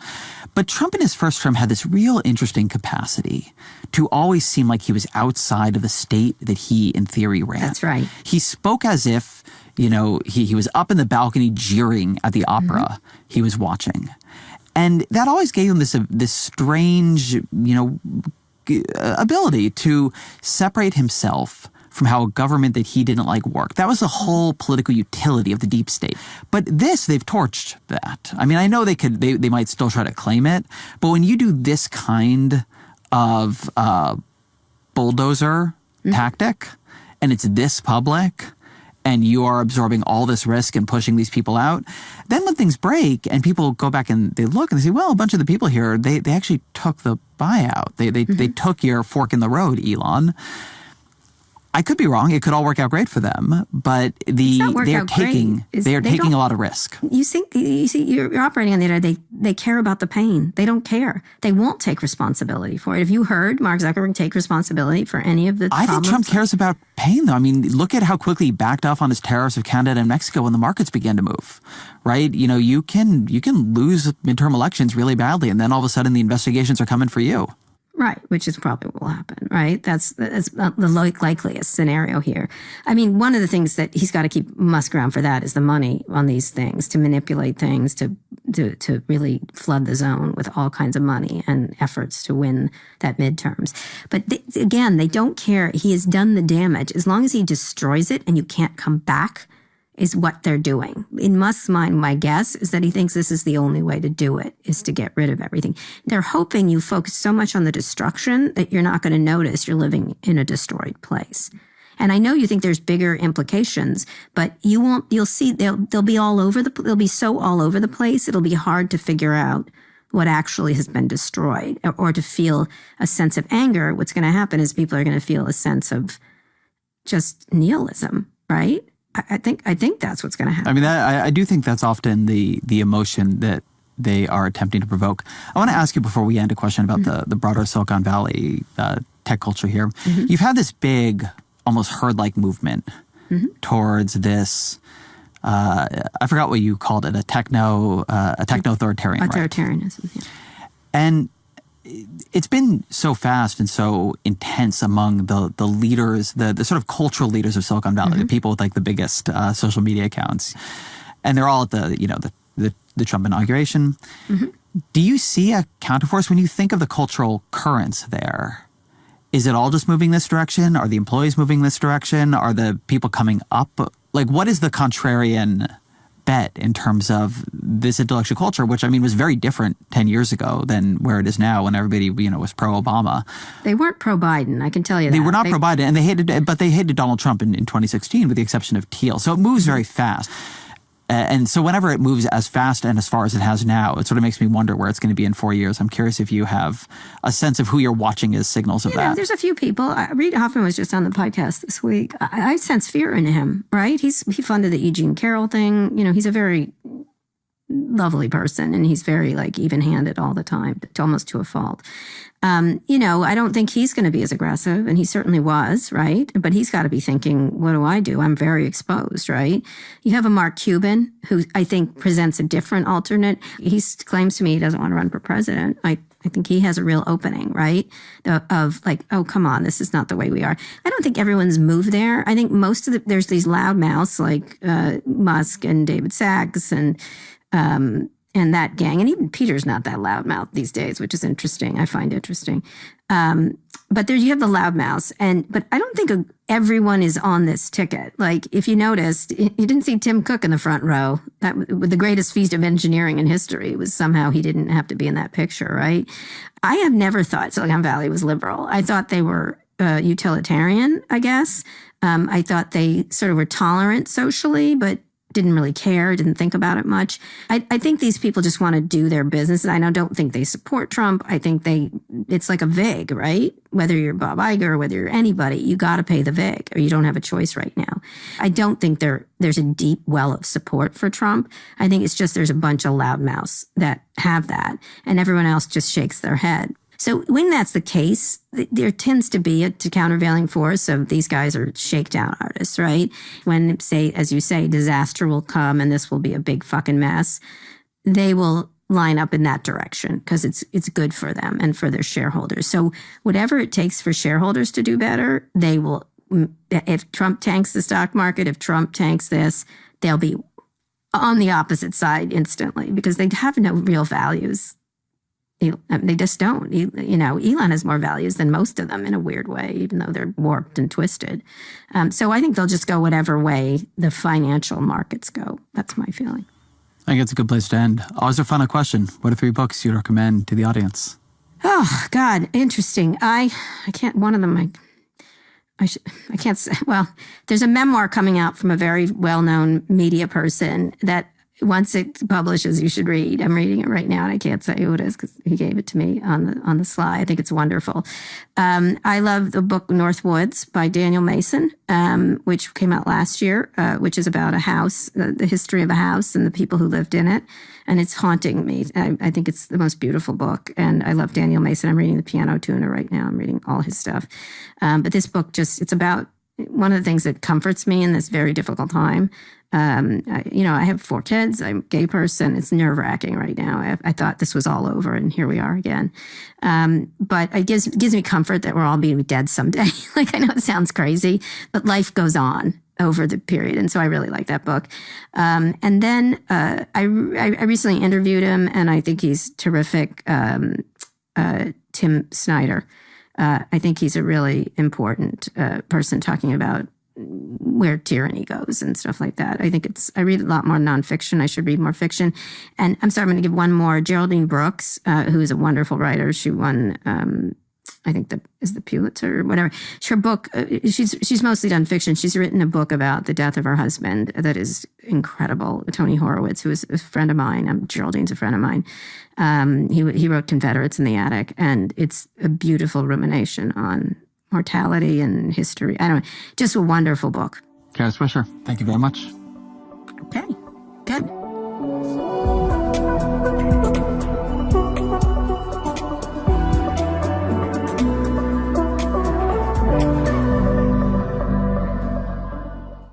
A: But Trump in his first term had this real interesting capacity to always seem like he was outside of the state that he, in theory, ran.
Q: That's right.
A: He spoke as if, he was up in the balcony jeering at the opera he was watching. And that always gave him this strange, ability to separate himself from how a government that he didn't like worked. That was the whole political utility of the deep state. But they've torched that. I mean, I know they might still try to claim it, but when you do this kind of bulldozer tactic, and it's this public, and you are absorbing all this risk and pushing these people out, then when things break and people go back and they look and they say, well, a bunch of the people here, they actually took the buyout. They took your fork in the road, Elon. I could be wrong. It could all work out great for them, but they are taking a lot of risk.
Q: You see, you're operating on the idea they care about the pain. They don't care. They won't take responsibility for it. Have you heard Mark Zuckerberg take responsibility for any of the problems?
A: I think Trump cares about pain, though. I mean, look at how quickly he backed off on his tariffs of Canada and Mexico when the markets began to move, right? You can lose midterm elections really badly, and then all of a sudden the investigations are coming for you.
Q: Right, which is probably what will happen, right? That's the likeliest scenario here. I mean, one of the things that he's got to keep Musk around for that is the money on these things, to manipulate things, to really flood the zone with all kinds of money and efforts to win that midterms. But again, they don't care. He has done the damage. As long as he destroys it and you can't come back, is what they're doing. In Musk's mind, my guess is that he thinks this is the only way to do it, is to get rid of everything. They're hoping you focus so much on the destruction that you're not going to notice you're living in a destroyed place. And I know you think there's bigger implications, but you won't. You'll see they'll be all over they'll be so all over the place. It'll be hard to figure out what actually has been destroyed, or to feel a sense of anger. What's going to happen is people are going to feel a sense of just nihilism, right? I think that's what's going to happen.
A: I mean, I do think that's often the emotion that they are attempting to provoke. I want to ask you before we end a question about the broader Silicon Valley tech culture here. Mm-hmm. You've had this big, almost herd-like movement towards this. I forgot what you called it, a techno-authoritarian.
Q: Authoritarianism.
A: Right? Yeah. And it's been so fast and so intense among the leaders, the sort of cultural leaders of Silicon Valley, the people with like the biggest social media accounts, and they're all at the Trump inauguration. Mm-hmm. Do you see a counterforce when you think of the cultural currents there? Is it all just moving this direction? Are the employees moving this direction? Are the people coming up? Like, what is the contrarian bet in terms of this intellectual culture, which I mean was very different 10 years ago than where it is now, when everybody was pro-Obama.
Q: They weren't pro-Biden, I can tell you that.
A: They were not pro-Biden, and they hated Donald Trump in 2016, with the exception of Thiel. So it moves very fast. And so whenever it moves as fast and as far as it has now, it sort of makes me wonder where it's going to be in 4 years. I'm curious if you have a sense of who you're watching as signals of that.
Q: There's a few people. Reid Hoffman was just on the podcast this week. I sense fear in him, right? He funded the E. Jean Carroll thing. He's a very lovely person, and he's very even-handed all the time, almost to a fault. I don't think he's going to be as aggressive, and he certainly was, right? But he's got to be thinking, what do I do? I'm very exposed, right? You have a Mark Cuban, who I think presents a different alternate. He claims to me he doesn't want to run for president. I think he has a real opening, right? Of oh, come on, this is not the way we are. I don't think everyone's moved there. I think there's these loud mouths like Musk and David Sachs and that gang. And even Peter's not that loudmouth these days, which is interesting. I find interesting. But there you have the loudmouths. But I don't think everyone is on this ticket. Like, if you noticed, you didn't see Tim Cook in the front row. That with the greatest feat of engineering in history was somehow he didn't have to be in that picture, right? I have never thought Silicon Valley was liberal. I thought they were utilitarian, I guess. I thought they sort of were tolerant socially, but didn't really care, didn't think about it much. I think these people just want to do their business. And I don't think they support Trump. I think it's like a VIG, right? Whether you're Bob Iger or whether you're anybody, you got to pay the VIG, or you don't have a choice right now. I don't think there's a deep well of support for Trump. I think it's just there's a bunch of loudmouths that have that, and everyone else just shakes their head. So when that's the case, there tends to be a countervailing force of these guys are shakedown artists, right? When, say, as you say, disaster will come and this will be a big fucking mess, they will line up in that direction because it's good for them and for their shareholders. So whatever it takes for shareholders to do better, they will. If Trump tanks the stock market, if Trump tanks this, they'll be on the opposite side instantly because they have no real values. They just don't. Elon has more values than most of them in a weird way, even though they're warped and twisted. So I think they'll just go whatever way the financial markets go. That's my feeling.
A: I think it's a good place to end. Always a final question. What are 3 books you'd recommend to the audience?
Q: Oh, God, interesting. I can't, one of them, I can't say, well, there's a memoir coming out from a very well-known media person that once it publishes, you should read. I'm reading it right now, and I can't say who it is because he gave it to me on the sly. I think it's wonderful. I love the book North Woods by Daniel Mason, which came out last year, which is about a house, the history of a house and the people who lived in it. And it's haunting me. I think it's the most beautiful book. And I love Daniel Mason. I'm reading The Piano Tuner right now. I'm reading all his stuff. But this book it's about one of the things that comforts me in this very difficult time. I have 4 kids. I'm a gay person. It's nerve-wracking right now. I thought this was all over, and here we are again. But it gives me comfort that we're all being dead someday. Like, I know it sounds crazy, but life goes on over the period. And so I really like that book. And then I recently interviewed him, and I think he's terrific. Tim Snyder. I think he's a really important person talking about where tyranny goes and stuff like that. I read a lot more nonfiction. I should read more fiction. And I'm sorry, I'm going to give one more. Geraldine Brooks, who is a wonderful writer. She won, I think the Pulitzer or whatever. Her book, she's mostly done fiction. She's written a book about the death of her husband that is incredible. Tony Horowitz, who is a friend of mine. Geraldine's a friend of mine. He wrote Confederates in the Attic, and it's a beautiful rumination on mortality and history. I don't know, just a wonderful book.
A: Kara Swisher, thank you very much.